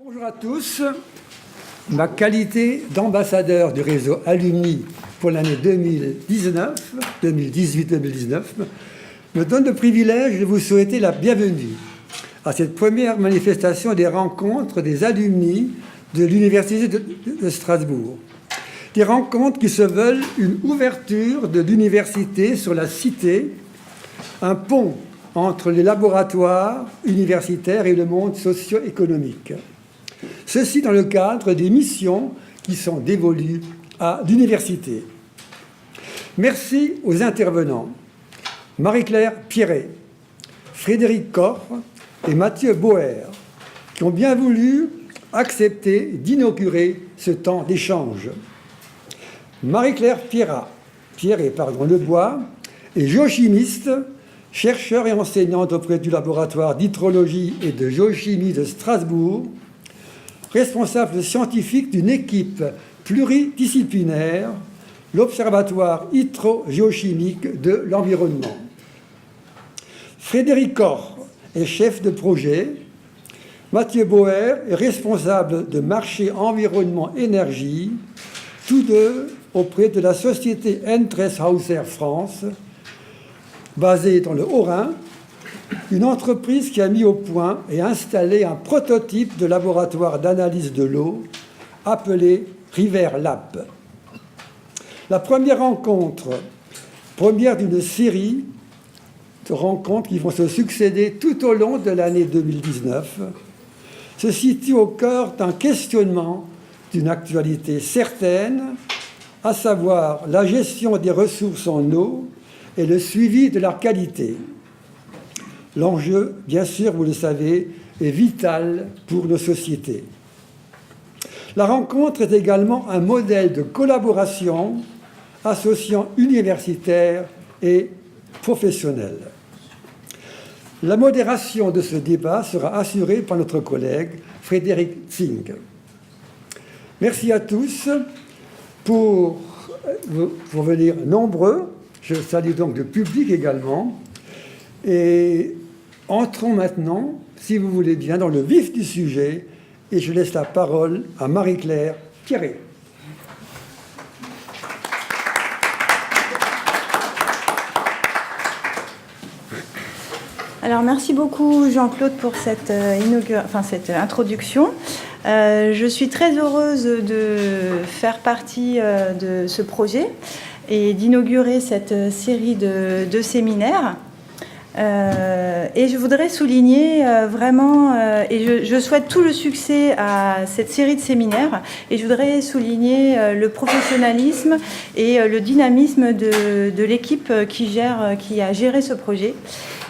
Bonjour à tous. Ma qualité d'ambassadeur du réseau Alumni pour l'année 2018-2019 me donne le privilège de vous souhaiter la bienvenue à cette première manifestation des rencontres des alumni de l'Université de Strasbourg. Des rencontres qui se veulent une ouverture de l'université sur la cité, un pont entre les laboratoires universitaires et le monde socio-économique. Ceci dans le cadre des missions qui sont dévolues à l'université. Merci aux intervenants, Marie-Claire Pierret, Frédéric Corr et Mathieu Boer, qui ont bien voulu accepter d'inaugurer ce temps d'échange. Marie-Claire Lebois est géochimiste, chercheur et enseignante auprès du laboratoire d'hydrologie et de géochimie de Strasbourg, responsable scientifique d'une équipe pluridisciplinaire, l'Observatoire hydrogéochimique de l'environnement. Frédéric Corr est chef de projet. Mathieu Boer est responsable de marché environnement-énergie, tous deux auprès de la société Endreshauser France, basée dans le Haut-Rhin, une entreprise qui a mis au point et installé un prototype de laboratoire d'analyse de l'eau appelé RiverLab. La première rencontre, première d'une série de rencontres qui vont se succéder tout au long de l'année 2019, se situe au cœur d'un questionnement d'une actualité certaine, à savoir la gestion des ressources en eau et le suivi de leur qualité. L'enjeu, bien sûr, vous le savez, est vital pour nos sociétés. La rencontre est également un modèle de collaboration associant universitaires et professionnels. La modération de ce débat sera assurée par notre collègue Frédéric Zing. Merci à tous pour venir nombreux. Je salue donc le public également. Et entrons maintenant, si vous voulez bien, dans le vif du sujet, et je laisse la parole à Marie-Claire Pierret. Alors, merci beaucoup Jean-Claude pour cette introduction. Je suis très heureuse de faire partie de ce projet et d'inaugurer cette série de séminaires. Et je voudrais souligner vraiment, et je souhaite tout le succès à cette série de séminaires, et je voudrais souligner le professionnalisme et le dynamisme de l'équipe qui a géré ce projet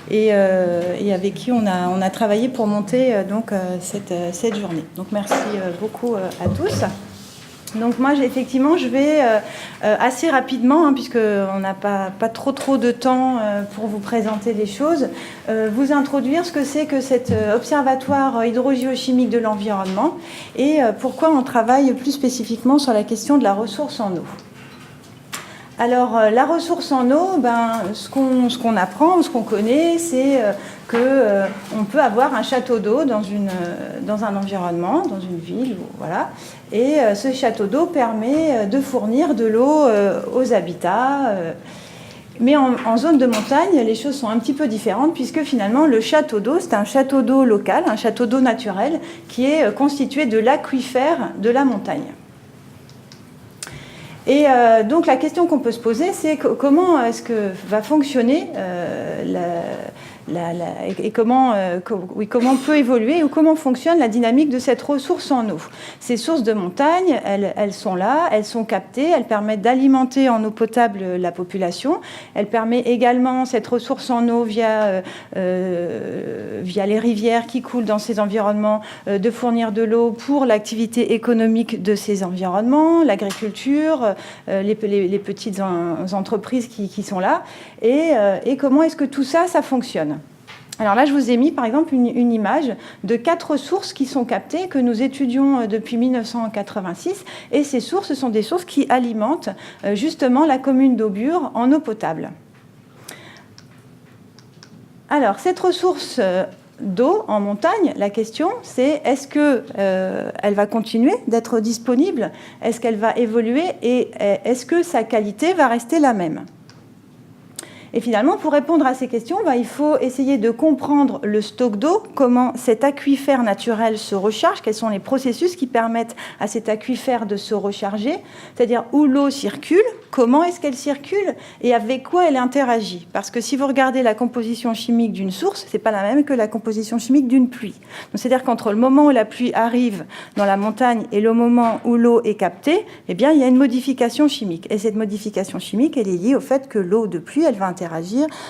et avec qui on a travaillé pour monter cette journée. Donc merci beaucoup à tous. Donc moi, effectivement, je vais assez rapidement, puisqu'on n'a pas trop de temps pour vous présenter les choses, vous introduire ce que c'est que cet observatoire hydrogéochimique de l'environnement et pourquoi on travaille plus spécifiquement sur la question de la ressource en eau. Alors, la ressource en eau, ce qu'on apprend, ce qu'on connaît, c'est qu'on peut avoir un château d'eau dans un environnement, dans une ville, voilà. Et ce château d'eau permet de fournir de l'eau aux habitats. Mais en zone de montagne, les choses sont un petit peu différentes, puisque finalement, le château d'eau, c'est un château d'eau local, un château d'eau naturel, qui est constitué de l'aquifère de la montagne. Et donc la question qu'on peut se poser, c'est comment est-ce que va fonctionner et comment peut évoluer ou comment fonctionne la dynamique de cette ressource en eau. Ces sources de montagne, elles sont là, elles sont captées, elles permettent d'alimenter en eau potable la population. Elles permettent également cette ressource en eau via les rivières qui coulent dans ces environnements de fournir de l'eau pour l'activité économique de ces environnements, l'agriculture, les petites entreprises qui sont là. Et comment est-ce que tout ça fonctionne ? Alors là, je vous ai mis, par exemple, une image de 4 sources qui sont captées, que nous étudions depuis 1986. Et ces sources, ce sont des sources qui alimentent justement la commune d'Aubure en eau potable. Alors, cette ressource d'eau en montagne, la question c'est est-ce qu'elle va continuer d'être disponible? Est-ce qu'elle va évoluer? Et est-ce que sa qualité va rester la même? Et finalement, pour répondre à ces questions, il faut essayer de comprendre le stock d'eau, comment cet aquifère naturel se recharge, quels sont les processus qui permettent à cet aquifère de se recharger, c'est-à-dire où l'eau circule, comment est-ce qu'elle circule et avec quoi elle interagit. Parce que si vous regardez la composition chimique d'une source, ce n'est pas la même que la composition chimique d'une pluie. Donc, c'est-à-dire qu'entre le moment où la pluie arrive dans la montagne et le moment où l'eau est captée, eh bien, il y a une modification chimique. Et cette modification chimique, elle est liée au fait que l'eau de pluie, elle va interagir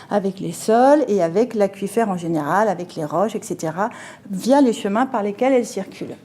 avec les sols et avec l'aquifère en général, avec les roches, etc., via les chemins par lesquels elle circule.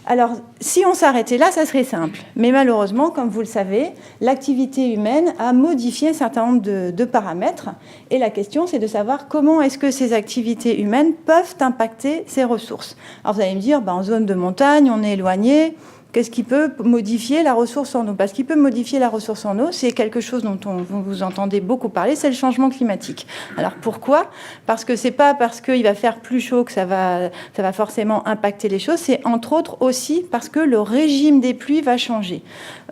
Alors, si on s'arrêtait là, ça serait simple. Mais malheureusement, comme vous le savez, l'activité humaine a modifié un certain nombre de paramètres. Et la question, c'est de savoir comment est-ce que ces activités humaines peuvent impacter ces ressources. Alors, vous allez me dire, en zone de montagne, on est éloigné. Qu'est-ce qui peut modifier la ressource en eau? Parce qu'il peut modifier la ressource en eau, c'est quelque chose dont vous entendez beaucoup parler, c'est le changement climatique. Alors pourquoi? Parce que c'est pas parce qu'il va faire plus chaud que ça va forcément impacter les choses, c'est entre autres aussi parce que le régime des pluies va changer.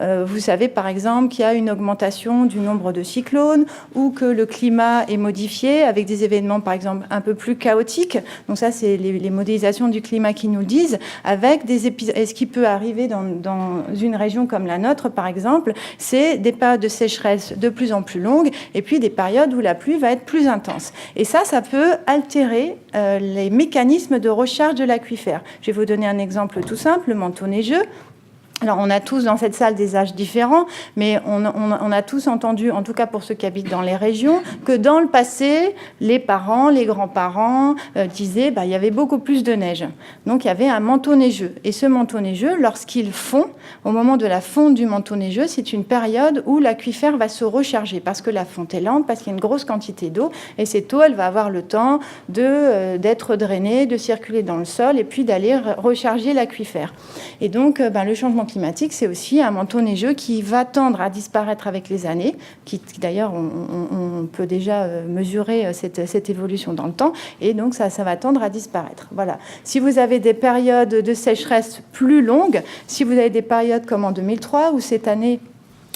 Vous savez par exemple qu'il y a une augmentation du nombre de cyclones ou que le climat est modifié avec des événements par exemple un peu plus chaotiques. Donc ça, c'est les modélisations du climat qui nous le disent, avec des épisodes. Et ce qui peut arriver dans une région comme la nôtre, par exemple, c'est des périodes de sécheresse de plus en plus longues et puis des périodes où la pluie va être plus intense. Et ça peut altérer les mécanismes de recharge de l'aquifère. Je vais vous donner un exemple tout simple, le manteau neigeux. Alors, on a tous dans cette salle des âges différents, mais on a tous entendu, en tout cas pour ceux qui habitent dans les régions, que dans le passé, les parents, les grands-parents disaient il y avait beaucoup plus de neige. Donc, il y avait un manteau neigeux. Et ce manteau neigeux, lorsqu'il fond, au moment de la fonte du manteau neigeux, c'est une période où l'aquifère va se recharger parce que la fonte est lente, parce qu'il y a une grosse quantité d'eau. Et cette eau, elle va avoir le temps d'être drainée, de circuler dans le sol et puis d'aller recharger l'aquifère. Et donc, le changement climatique, c'est aussi un manteau neigeux qui va tendre à disparaître avec les années, qui d'ailleurs, on peut déjà mesurer cette évolution dans le temps, et donc ça va tendre à disparaître. Voilà. Si vous avez des périodes de sécheresse plus longues, si vous avez des périodes comme en 2003, ou cette année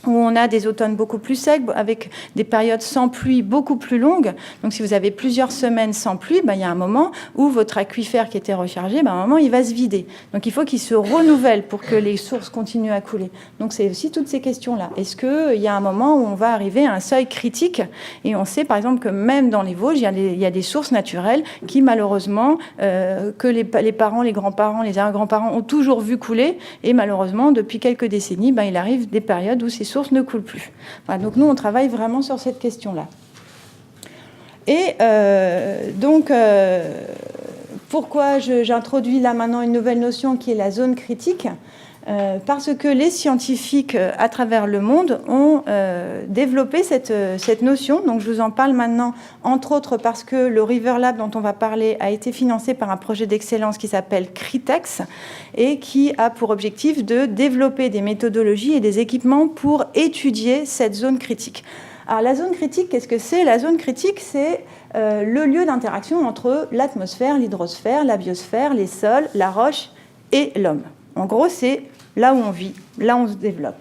où on a des automnes beaucoup plus secs, avec des périodes sans pluie beaucoup plus longues. Donc, si vous avez plusieurs semaines sans pluie, il y a un moment où votre aquifère qui était rechargé, à un moment, il va se vider. Donc, il faut qu'il se renouvelle pour que les sources continuent à couler. Donc, c'est aussi toutes ces questions-là. Est-ce qu'il y a un moment où on va arriver à un seuil critique? Et on sait, par exemple, que même dans les Vosges, il y a des sources naturelles qui, malheureusement, que les parents, les grands-parents, les arrière-grands-parents ont toujours vu couler. Et malheureusement, depuis quelques décennies, il arrive des périodes où ces sources ne coulent plus. Voilà, donc nous, on travaille vraiment sur cette question-là. Et pourquoi j'introduis là maintenant une nouvelle notion qui est la zone critique? Parce que les scientifiques à travers le monde ont développé cette notion. Donc je vous en parle maintenant, entre autres parce que le River Lab dont on va parler a été financé par un projet d'excellence qui s'appelle CRITEX et qui a pour objectif de développer des méthodologies et des équipements pour étudier cette zone critique. Alors la zone critique, qu'est-ce que c'est? La zone critique, c'est le lieu d'interaction entre l'atmosphère, l'hydrosphère, la biosphère, les sols, la roche et l'homme. En gros, c'est là où on vit, là où on se développe.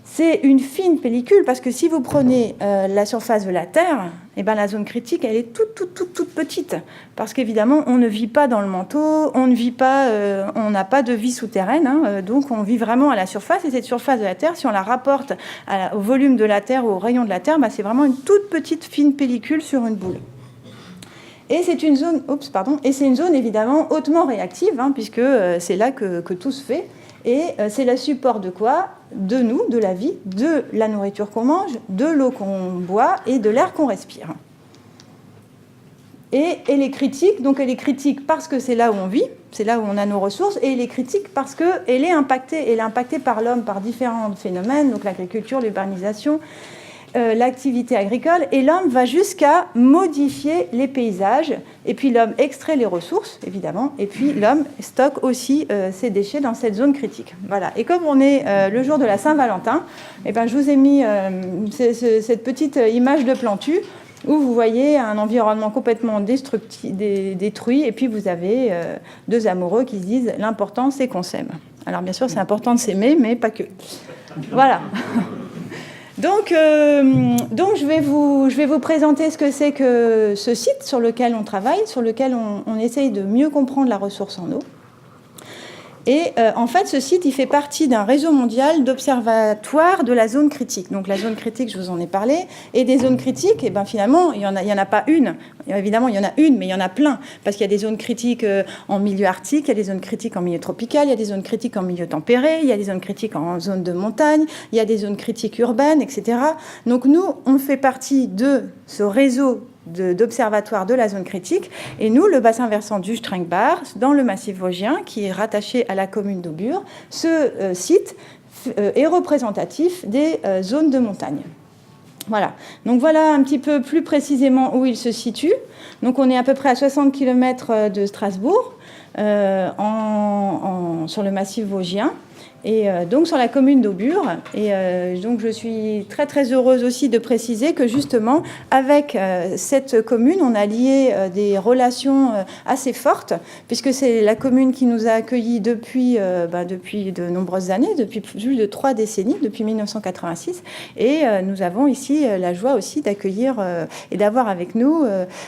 C'est une fine pellicule parce que si vous prenez la surface de la Terre, la zone critique, elle est toute petite. Parce qu'évidemment, on ne vit pas dans le manteau, on n'a pas de vie souterraine, donc on vit vraiment à la surface. Et cette surface de la Terre, si on la rapporte au volume de la Terre ou au rayon de la Terre, c'est vraiment une toute petite fine pellicule sur une boule. Et c'est une zone, évidemment hautement réactive, puisque c'est là que tout se fait. Et c'est le support de quoi? De nous, de la vie, de la nourriture qu'on mange, de l'eau qu'on boit et de l'air qu'on respire. Et elle est critique, donc elle est critique parce que c'est là où on vit, c'est là où on a nos ressources, et elle est critique parce qu'elle est impactée par l'homme, par différents phénomènes, donc l'agriculture, l'urbanisation, l'activité agricole, et l'homme va jusqu'à modifier les paysages, et puis l'homme extrait les ressources, évidemment, et puis l'homme stocke aussi ses déchets dans cette zone critique. Voilà. Et comme on est le jour de la Saint-Valentin, je vous ai mis cette petite image de Plantu. où vous voyez un environnement complètement détruit, et puis vous avez deux amoureux qui se disent « l'important, c'est qu'on s'aime ». Alors bien sûr, c'est important de s'aimer, mais pas que. Voilà. Donc je vais vous présenter ce que c'est que ce site sur lequel on travaille, sur lequel on essaye de mieux comprendre la ressource en eau. Et en fait, ce site, il fait partie d'un réseau mondial d'observatoires de la zone critique. Donc la zone critique, je vous en ai parlé. Et des zones critiques, et ben, finalement, il y en a pas une. Évidemment, il y en a une, mais il y en a plein. Parce qu'il y a des zones critiques en milieu arctique, il y a des zones critiques en milieu tropical, il y a des zones critiques en milieu tempéré, il y a des zones critiques en zone de montagne, il y a des zones critiques urbaines, etc. Donc nous, on fait partie de ce réseau d'observatoires de la zone critique. Et nous, le bassin versant du Strengbar, dans le massif vosgien, qui est rattaché à la commune d'Aubure, ce site est représentatif des zones de montagne. Voilà. Donc voilà un petit peu plus précisément où il se situe. Donc on est à peu près à 60 km de Strasbourg, sur le massif vosgien. Et donc sur la commune d'Aubure. Et donc je suis très très heureuse aussi de préciser que justement avec cette commune, on a lié des relations assez fortes, puisque c'est la commune qui nous a accueillis depuis de nombreuses années, depuis plus de 3 décennies, depuis 1986. Et nous avons ici la joie aussi d'accueillir et d'avoir avec nous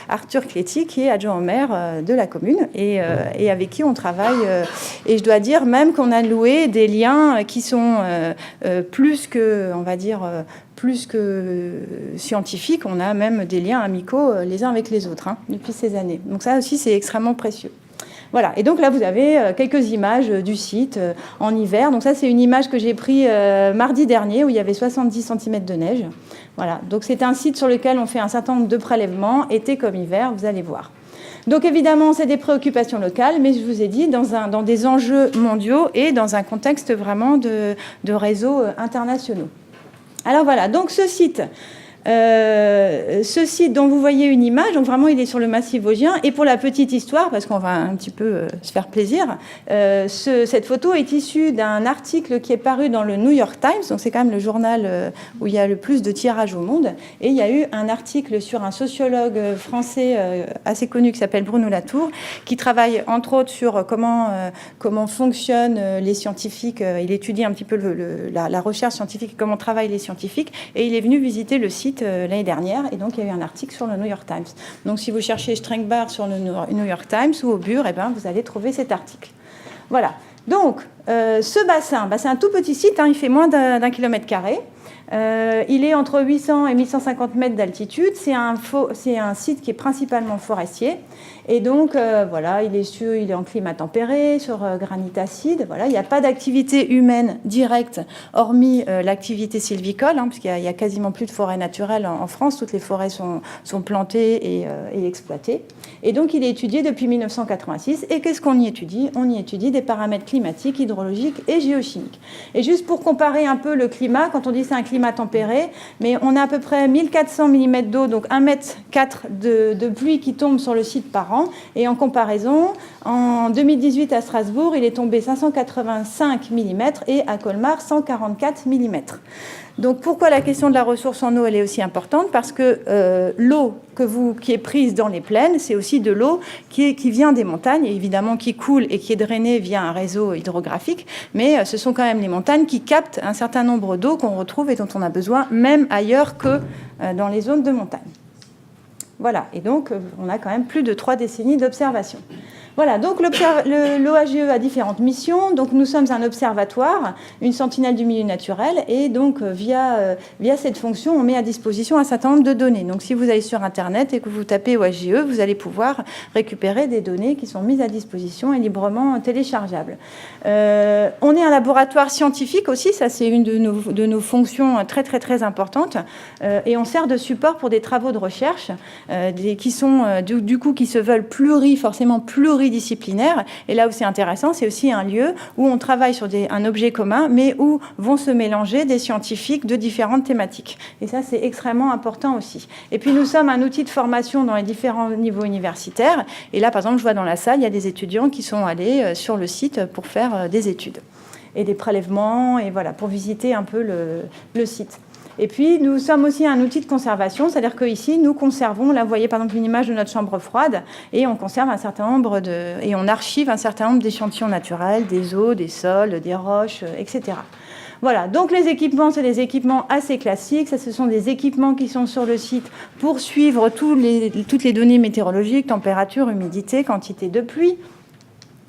Arthur Cléty, qui est adjoint au maire de la commune et avec qui on travaille. Et je dois dire même qu'on a noué des liens qui sont plus que, on va dire, plus que scientifiques. On a même des liens amicaux les uns avec les autres depuis ces années. Donc ça aussi, c'est extrêmement précieux. Voilà, et donc là, vous avez quelques images du site en hiver. Donc ça, c'est une image que j'ai prise mardi dernier, où il y avait 70 cm de neige. Voilà, donc c'est un site sur lequel on fait un certain nombre de prélèvements, été comme hiver, vous allez voir. Donc évidemment, c'est des préoccupations locales, mais je vous ai dit, dans des enjeux mondiaux et dans un contexte vraiment de réseaux internationaux. Alors voilà, donc ce site dont vous voyez une image, donc vraiment il est sur le massif vosgien. Et pour la petite histoire, parce qu'on va un petit peu se faire plaisir, cette photo est issue d'un article qui est paru dans le New York Times, donc c'est quand même le journal où il y a le plus de tirages au monde. Et il y a eu un article sur un sociologue français assez connu qui s'appelle Bruno Latour, qui travaille entre autres sur comment fonctionnent les scientifiques. Il étudie un petit peu la recherche scientifique et comment travaillent les scientifiques. Et il est venu visiter le site l'année dernière, et donc il y a eu un article sur le New York Times. Donc si vous cherchez Strengbar sur le New York Times ou Aubure, vous allez trouver cet article. Voilà. Donc ce bassin, c'est un tout petit site, il fait moins d'1 km². Il est entre 800 et 1150 mètres d'altitude. C'est un site qui est principalement forestier. Et donc, voilà, il est en climat tempéré, sur granit acide. Voilà, il n'y a pas d'activité humaine directe, hormis l'activité sylvicole, puisqu'il n'y a quasiment plus de forêt naturelle en France. Toutes les forêts sont plantées et exploitées. Et donc, il est étudié depuis 1986. Et qu'est-ce qu'on y étudie ? On y étudie des paramètres climatiques, hydrologiques et géochimiques. Et juste pour comparer un peu le climat, quand on dit c'est un climat tempéré, mais on a à peu près 1400 mm d'eau, donc 1,4 m de pluie qui tombe sur le site par an. Et en comparaison, en 2018 à Strasbourg, il est tombé 585 mm et à Colmar 144 mm. Donc pourquoi la question de la ressource en eau elle est aussi importante ? Parce que l'eau qui est prise dans les plaines, c'est aussi de l'eau qui vient des montagnes, et évidemment qui coule et qui est drainée via un réseau hydrographique, mais ce sont quand même les montagnes qui captent un certain nombre d'eau qu'on retrouve et dont on a besoin même ailleurs que dans les zones de montagne. Voilà, et donc on a quand même plus de 3 décennies d'observation. Voilà, donc l'OAGE a différentes missions. Donc nous sommes un observatoire, une sentinelle du milieu naturel, et donc via cette fonction, on met à disposition un certain nombre de données. Donc si vous allez sur Internet et que vous tapez OAGE, vous allez pouvoir récupérer des données qui sont mises à disposition et librement téléchargeables. On est un laboratoire scientifique aussi, ça c'est une de nos fonctions très très très importantes, et on sert de support pour des travaux de recherche qui sont du coup qui se veulent forcément pluridisciplinaires. Et là où c'est intéressant, c'est aussi un lieu où on travaille sur un objet commun, mais où vont se mélanger des scientifiques de différentes thématiques. Et ça, c'est extrêmement important aussi. Et puis, nous sommes un outil de formation dans les différents niveaux universitaires. Et là, par exemple, je vois dans la salle, il y a des étudiants qui sont allés sur le site pour faire des études et des prélèvements, et voilà, pour visiter un peu le site. Et puis, nous sommes aussi un outil de conservation, c'est-à-dire qu'ici, nous conservons, là, vous voyez par exemple une image de notre chambre froide, et on conserve un certain nombre et on archive un certain nombre d'échantillons naturels, des eaux, des sols, des roches, etc. Voilà, donc les équipements, c'est des équipements assez classiques. Ça, ce sont des équipements qui sont sur le site pour suivre toutes les données météorologiques, température, humidité, quantité de pluie.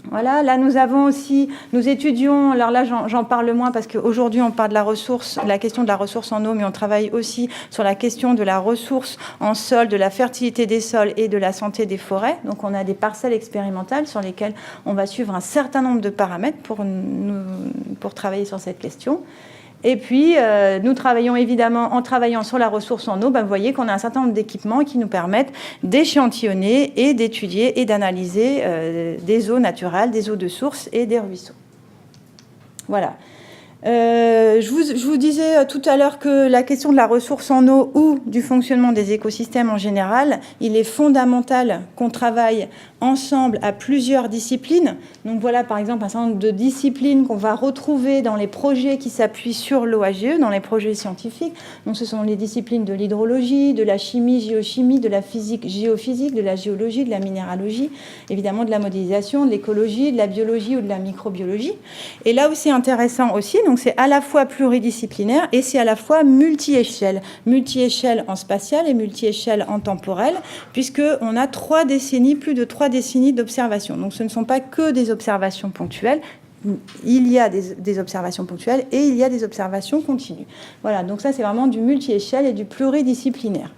Voilà, là nous étudions, alors là j'en parle moins parce qu'aujourd'hui on parle de la question de la ressource en eau, mais on travaille aussi sur la question de la ressource en sol, de la fertilité des sols et de la santé des forêts. Donc on a des parcelles expérimentales sur lesquelles on va suivre un certain nombre de paramètres pour travailler sur cette question. Et puis, nous travaillons évidemment, en travaillant sur la ressource en eau, vous voyez qu'on a un certain nombre d'équipements qui nous permettent d'échantillonner et d'étudier et d'analyser des eaux naturelles, des eaux de source et des ruisseaux. Voilà. Je vous disais tout à l'heure que la question de la ressource en eau ou du fonctionnement des écosystèmes en général, il est fondamental qu'on travaille ensemble à plusieurs disciplines. Donc voilà par exemple un certain nombre de disciplines qu'on va retrouver dans les projets qui s'appuient sur l'OAGE, dans les projets scientifiques. Donc ce sont les disciplines de l'hydrologie, de la chimie, géochimie, de la physique, géophysique, de la géologie, de la minéralogie, évidemment de la modélisation, de l'écologie, de la biologie ou de la microbiologie. Et là où c'est intéressant aussi, donc c'est à la fois pluridisciplinaire et c'est à la fois multi-échelle. Multi-échelle en spatial et multi-échelle en temporel, puisqu'on a plus de 3 décennies d'observation. Donc ce ne sont pas que des observations ponctuelles, il y a des observations ponctuelles et il y a des observations continues. Voilà, donc ça c'est vraiment du multi-échelle et du pluridisciplinaire.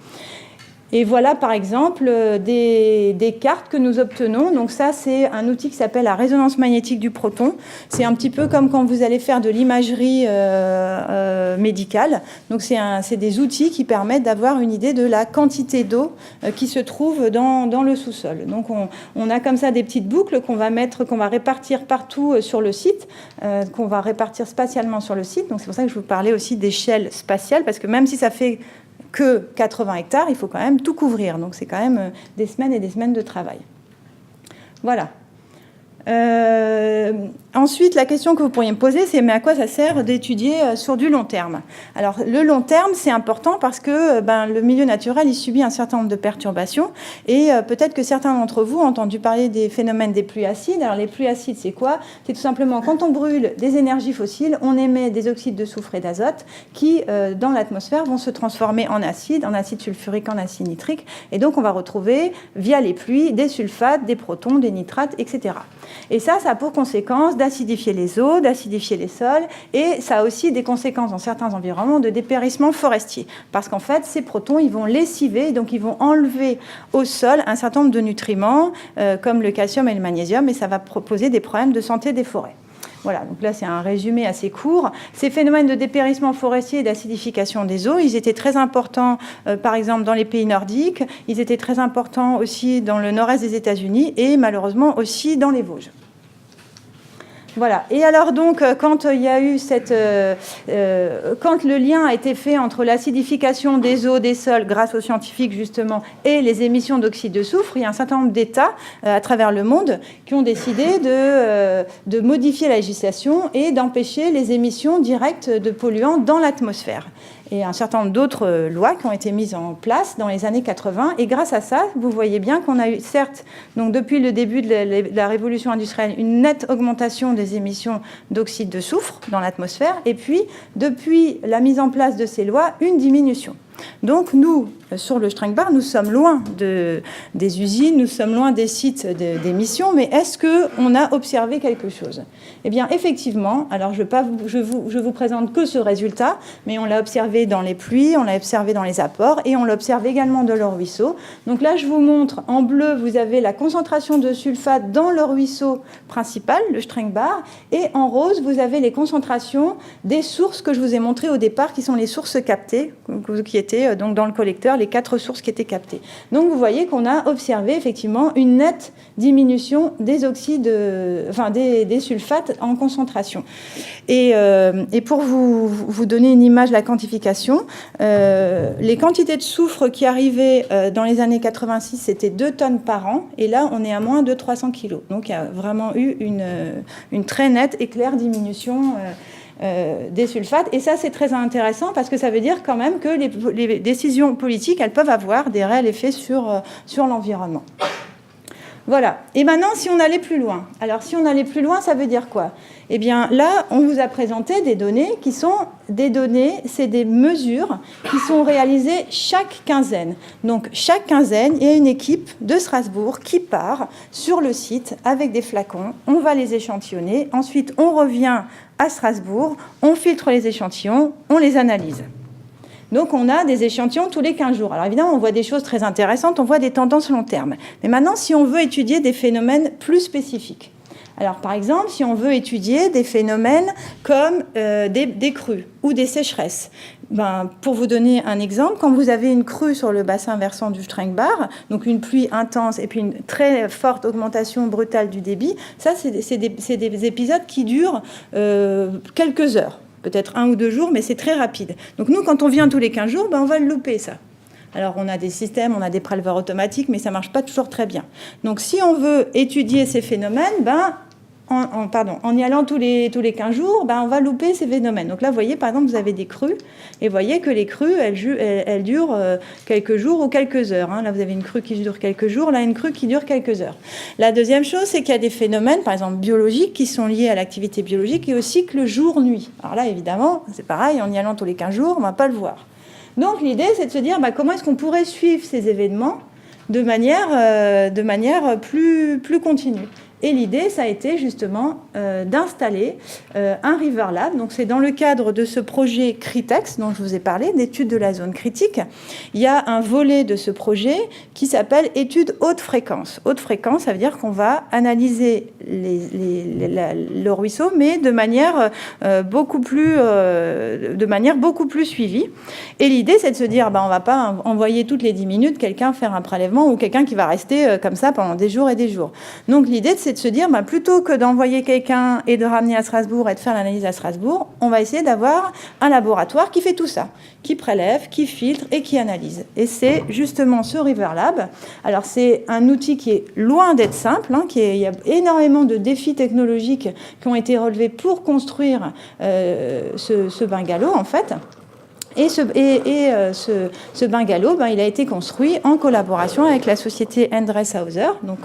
Et voilà, par exemple, des cartes que nous obtenons. Donc ça, c'est un outil qui s'appelle la résonance magnétique du proton. C'est un petit peu comme quand vous allez faire de l'imagerie médicale. Donc c'est des outils qui permettent d'avoir une idée de la quantité d'eau qui se trouve dans le sous-sol. Donc on a comme ça des petites boucles qu'on va répartir partout sur le site, qu'on va répartir spatialement sur le site. Donc c'est pour ça que je vous parlais aussi d'échelle spatiale, parce que même si ça fait que 80 hectares, il faut quand même tout couvrir. Donc c'est quand même des semaines et des semaines de travail. Voilà. Ensuite, la question que vous pourriez me poser, c'est mais à quoi ça sert d'étudier sur du long terme? Alors, le long terme, c'est important parce que le milieu naturel, il subit un certain nombre de perturbations et peut-être que certains d'entre vous ont entendu parler des phénomènes des pluies acides. Alors, les pluies acides, c'est quoi? C'est tout simplement quand on brûle des énergies fossiles, on émet des oxydes de soufre et d'azote qui, dans l'atmosphère, vont se transformer en acide sulfurique, en acide nitrique. Et donc, on va retrouver, via les pluies, des sulfates, des protons, des nitrates, etc. Et ça a pour conséquence d'acidifier les eaux, d'acidifier les sols, et ça a aussi des conséquences dans certains environnements de dépérissement forestier. Parce qu'en fait, ces protons, ils vont lessiver, donc ils vont enlever au sol un certain nombre de nutriments, comme le calcium et le magnésium, et ça va poser des problèmes de santé des forêts. Voilà, donc là c'est un résumé assez court. Ces phénomènes de dépérissement forestier et d'acidification des eaux, ils étaient très importants par exemple dans les pays nordiques, ils étaient très importants aussi dans le nord-est des États-Unis et malheureusement aussi dans les Vosges. Voilà. Et alors donc, quand il y a eu quand le lien a été fait entre l'acidification des eaux, des sols, grâce aux scientifiques justement, et les émissions d'oxyde de soufre, il y a un certain nombre d'États à travers le monde qui ont décidé de modifier la législation et d'empêcher les émissions directes de polluants dans l'atmosphère. Et un certain nombre d'autres lois qui ont été mises en place dans les années 80. Et grâce à ça, vous voyez bien qu'on a eu, certes, donc depuis le début de la révolution industrielle, une nette augmentation des émissions d'oxyde de soufre dans l'atmosphère. Et puis, depuis la mise en place de ces lois, une diminution. Donc nous, sur le Strängbad, nous sommes loin des usines, nous sommes loin des sites d'émission, mais est-ce qu'on a observé quelque chose? Eh bien, effectivement, alors je vous présente que ce résultat, mais on l'a observé dans les pluies, on l'a observé dans les apports, et on l'observe également dans le ruisseau. Donc là, je vous montre, en bleu, vous avez la concentration de sulfate dans le ruisseau principal, le Strängbad, et en rose, vous avez les concentrations des sources que je vous ai montrées au départ, qui sont les sources captées, qui étaient donc dans le collecteur, les 4 sources qui étaient captées. Donc vous voyez qu'on a observé effectivement une nette diminution des oxydes, des sulfates en concentration. Et pour vous donner une image de la quantification, les quantités de soufre qui arrivaient dans les années 86, c'était 2 tonnes par an, et là on est à moins de 300 kilos. Donc il y a vraiment eu une très nette et claire diminution des sulfates. Et ça, c'est très intéressant parce que ça veut dire quand même que les décisions politiques, elles peuvent avoir des réels effets sur l'environnement. Voilà. Et maintenant, si on allait plus loin. Alors, si on allait plus loin, ça veut dire quoi ? Eh bien, là, on vous a présenté des données qui sont des données, c'est des mesures qui sont réalisées chaque quinzaine. Donc, chaque quinzaine, il y a une équipe de Strasbourg qui part sur le site avec des flacons. On va les échantillonner. Ensuite, on revient à Strasbourg, on filtre les échantillons, on les analyse. Donc, on a des échantillons tous les 15 jours. Alors, évidemment, on voit des choses très intéressantes, on voit des tendances long terme. Mais maintenant, si on veut étudier des phénomènes plus spécifiques, alors, par exemple, si on veut étudier des phénomènes comme des crues ou des sécheresses, pour vous donner un exemple, quand vous avez une crue sur le bassin versant du Strengbar, donc une pluie intense et puis une très forte augmentation brutale du débit, ça, c'est des épisodes qui durent quelques heures, peut-être 1 ou 2 jours, mais c'est très rapide. Donc nous, quand on vient tous les 15 jours, on va le louper, ça. Alors, on a des systèmes, on a des préleveurs automatiques, mais ça ne marche pas toujours très bien. Donc, si on veut étudier ces phénomènes, en y allant tous les 15 jours, on va louper ces phénomènes. Donc là, vous voyez, par exemple, vous avez des crues, et vous voyez que les crues, elles durent quelques jours ou quelques heures. Là, vous avez une crue qui dure quelques jours, là, une crue qui dure quelques heures. La deuxième chose, c'est qu'il y a des phénomènes, par exemple, biologiques, qui sont liés à l'activité biologique et au cycle jour-nuit. Alors là, évidemment, c'est pareil, en y allant tous les 15 jours, on ne va pas le voir. Donc, l'idée, c'est de se dire comment est-ce qu'on pourrait suivre ces événements de manière plus continue. Et l'idée, ça a été justement d'installer un River Lab. Donc, c'est dans le cadre de ce projet CRITEX dont je vous ai parlé, d'études de la zone critique. Il y a un volet de ce projet qui s'appelle études haute fréquence. Haute fréquence, ça veut dire qu'on va analyser le ruisseau, mais de manière beaucoup plus suivie. Et l'idée, c'est de se dire, on ne va pas envoyer toutes les 10 minutes quelqu'un faire un prélèvement ou quelqu'un qui va rester comme ça pendant des jours et des jours. Donc, l'idée, c'est de se dire, plutôt que d'envoyer quelqu'un et de ramener à Strasbourg et de faire l'analyse à Strasbourg, on va essayer d'avoir un laboratoire qui fait tout ça, qui prélève, qui filtre et qui analyse. Et c'est justement ce River Lab. Alors, c'est un outil qui est loin d'être simple, il y a énormément de défis technologiques qui ont été relevés pour construire ce bungalow, en fait. Et ce bungalow, il a été construit en collaboration avec la société Endres Hauser. Donc,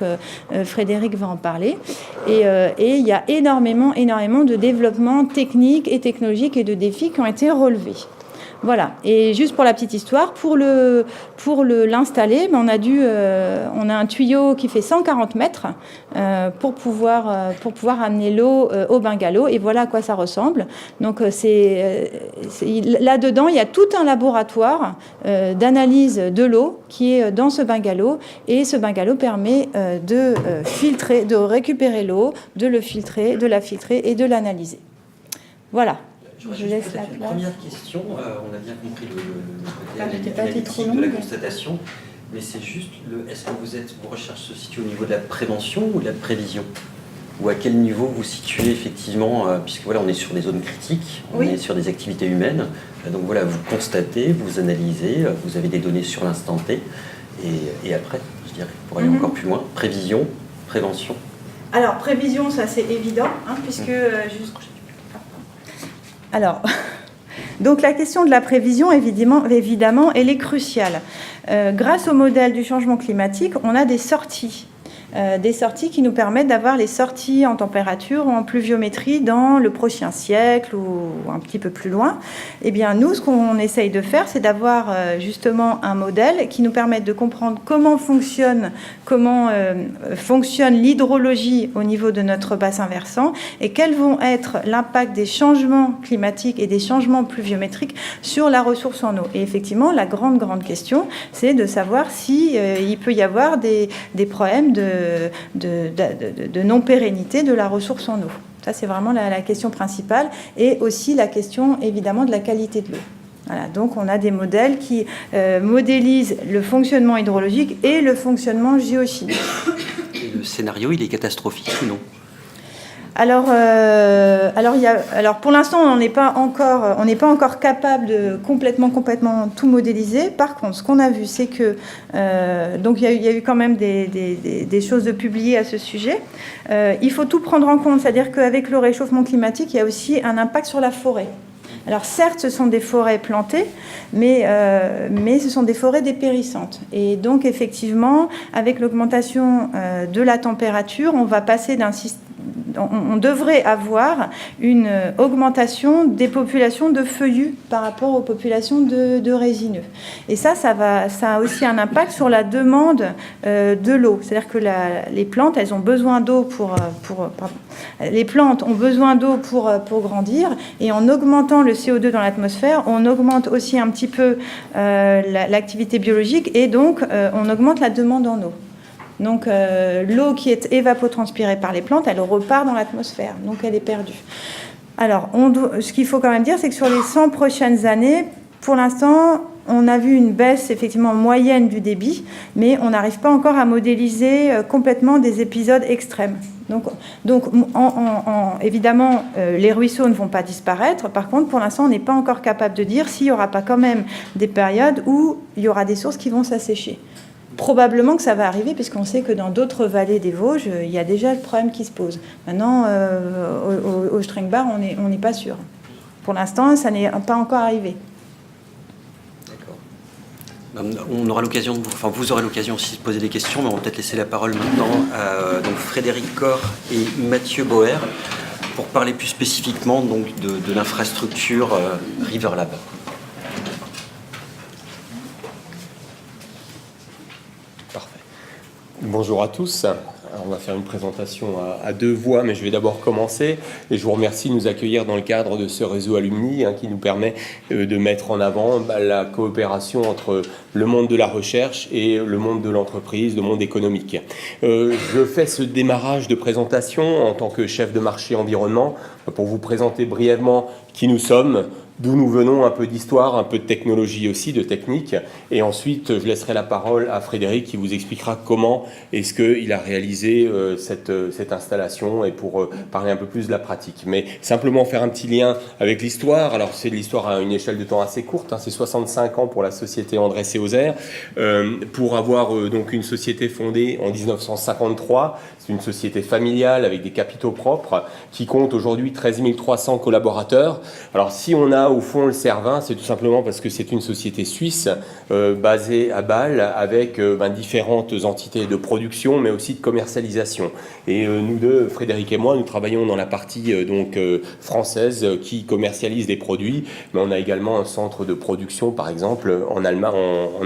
Frédéric va en parler. Et il y a énormément de développements techniques et technologiques et de défis qui ont été relevés. Voilà. Et juste pour la petite histoire, pour l'installer, on a un tuyau qui fait 140 mètres pour pouvoir amener l'eau au bungalow. Et voilà à quoi ça ressemble. Donc, là-dedans, il y a tout un laboratoire d'analyse de l'eau qui est dans ce bungalow. Et ce bungalow permet de filtrer, de récupérer l'eau, de la filtrer et de l'analyser. Voilà. Je laisse la place. Première question, on a bien compris le côté analytique de la constatation, mais c'est juste, est-ce que vos recherches se situent au niveau de la prévention ou de la prévision ? Ou à quel niveau vous situez effectivement, puisque on est sur des zones critiques, on est sur des activités humaines, donc vous constatez, vous analysez, vous avez des données sur l'instant T, et après, je dirais, pour aller encore plus loin, prévision, prévention. Alors, prévision, ça c'est évident, puisque Alors, donc la question de la prévision, évidemment, elle est cruciale. Grâce au modèle du changement climatique, on a des sorties qui nous permettent d'avoir les sorties en température ou en pluviométrie dans le prochain siècle ou un petit peu plus loin. Eh bien, nous, ce qu'on essaye de faire, c'est d'avoir justement un modèle qui nous permette de comprendre comment fonctionne l'hydrologie au niveau de notre bassin versant et quels vont être l'impact des changements climatiques et des changements pluviométriques sur la ressource en eau. Et effectivement, la grande question, c'est de savoir si il peut y avoir des problèmes de non-pérennité de la ressource en eau. Ça, c'est vraiment la question principale. Et aussi la question, évidemment, de la qualité de l'eau. Voilà, donc, on a des modèles qui modélisent le fonctionnement hydrologique et le fonctionnement géochimique. Et le scénario, il est catastrophique ou non ? Alors pour l'instant, on n'est pas encore capable de complètement tout modéliser. Par contre, ce qu'on a vu, c'est que donc il y a eu quand même des choses de publiées à ce sujet. Il faut tout prendre en compte, c'est-à-dire qu'avec le réchauffement climatique, il y a aussi un impact sur la forêt. Alors certes, ce sont des forêts plantées, mais ce sont des forêts dépérissantes. Et donc effectivement, avec l'augmentation de la température, on va passer d'un système. On devrait avoir une augmentation des populations de feuillus par rapport aux populations de résineux. Et ça a aussi un impact sur la demande de l'eau. C'est-à-dire que les plantes, elles ont besoin d'eau les plantes ont besoin d'eau pour grandir. Et en augmentant le CO2 dans l'atmosphère, on augmente aussi un petit peu l'activité biologique et donc on augmente la demande en eau. Donc l'eau qui est évapotranspirée par les plantes, elle repart dans l'atmosphère, donc elle est perdue. Alors, ce qu'il faut quand même dire, c'est que sur les 100 prochaines années, pour l'instant, on a vu une baisse effectivement moyenne du débit, mais on n'arrive pas encore à modéliser complètement des épisodes extrêmes. Donc évidemment, les ruisseaux ne vont pas disparaître. Par contre, pour l'instant, on n'est pas encore capable de dire s'il n'y aura pas quand même des périodes où il y aura des sources qui vont s'assécher. Probablement que ça va arriver, puisqu'on sait que dans d'autres vallées des Vosges, il y a déjà le problème qui se pose. Maintenant, au Strengbar, on n'est pas sûr. Pour l'instant, ça n'est pas encore arrivé. D'accord. On aura l'occasion, vous aurez l'occasion aussi de poser des questions, mais on va peut-être laisser la parole maintenant à donc Frédéric Corr et Mathieu Boer pour parler plus spécifiquement donc, de l'infrastructure Riverlab. Bonjour à tous. Alors on va faire une présentation à deux voix, mais je vais d'abord commencer. Et je vous remercie de nous accueillir dans le cadre de ce réseau Alumni qui nous permet de mettre en avant la coopération entre le monde de la recherche et le monde de l'entreprise, le monde économique. Je fais ce démarrage de présentation en tant que chef de marché environnement pour vous présenter brièvement qui nous sommes, d'où nous venons, un peu d'histoire, un peu de technologie aussi, de technique. Et ensuite, je laisserai la parole à Frédéric qui vous expliquera comment est-ce qu'il a réalisé cette installation et pour parler un peu plus de la pratique. Mais simplement faire un petit lien avec l'histoire. Alors, c'est de l'histoire à une échelle de temps assez courte. C'est 65 ans pour la société Andrés et Ozer. Pour avoir donc une société fondée en 1953, c'est une société familiale avec des capitaux propres qui compte aujourd'hui 13 300 collaborateurs. Alors, si on a au fond le Cervin, c'est tout simplement parce que c'est une société suisse basée à Bâle avec différentes entités de production mais aussi de commercialisation. Et nous deux, Frédéric et moi, nous travaillons dans la partie française qui commercialise des produits, mais on a également un centre de production par exemple en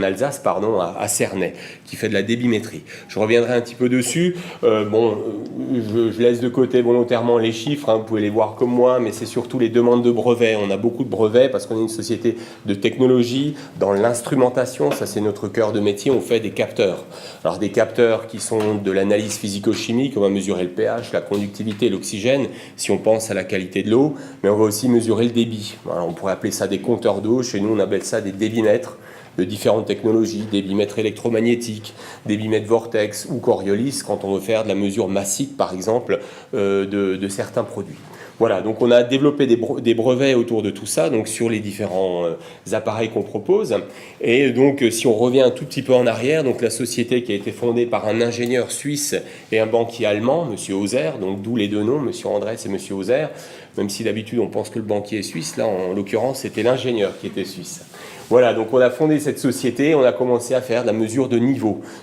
Alsace, à Cernay, qui fait de la débimétrie. Je reviendrai un petit peu dessus. Je laisse de côté volontairement les chiffres, vous pouvez les voir comme moi, mais c'est surtout les demandes de brevets. On a beaucoup de brevets parce qu'on est une société de technologie. Dans l'instrumentation, ça c'est notre cœur de métier, on fait des capteurs. Alors des capteurs qui sont de l'analyse physico-chimique, on va mesurer le pH, la conductivité, l'oxygène, si on pense à la qualité de l'eau, mais on va aussi mesurer le débit. Alors, on pourrait appeler ça des compteurs d'eau, chez nous on appelle ça des débitmètres de différentes technologies, débitmètres électromagnétiques, débitmètres vortex ou Coriolis quand on veut faire de la mesure massique par exemple de certains produits. Voilà, donc on a développé des brevets autour de tout ça, donc sur les différents appareils qu'on propose. Et donc si on revient un tout petit peu en arrière, donc la société qui a été fondée par un ingénieur suisse et un banquier allemand, M. Ozer, donc d'où les deux noms, M. Andrés et M. Ozer, même si d'habitude on pense que le banquier est suisse, là en l'occurrence c'était l'ingénieur qui était suisse. Voilà, donc on a fondé cette société, on a commencé à faire de la mesure de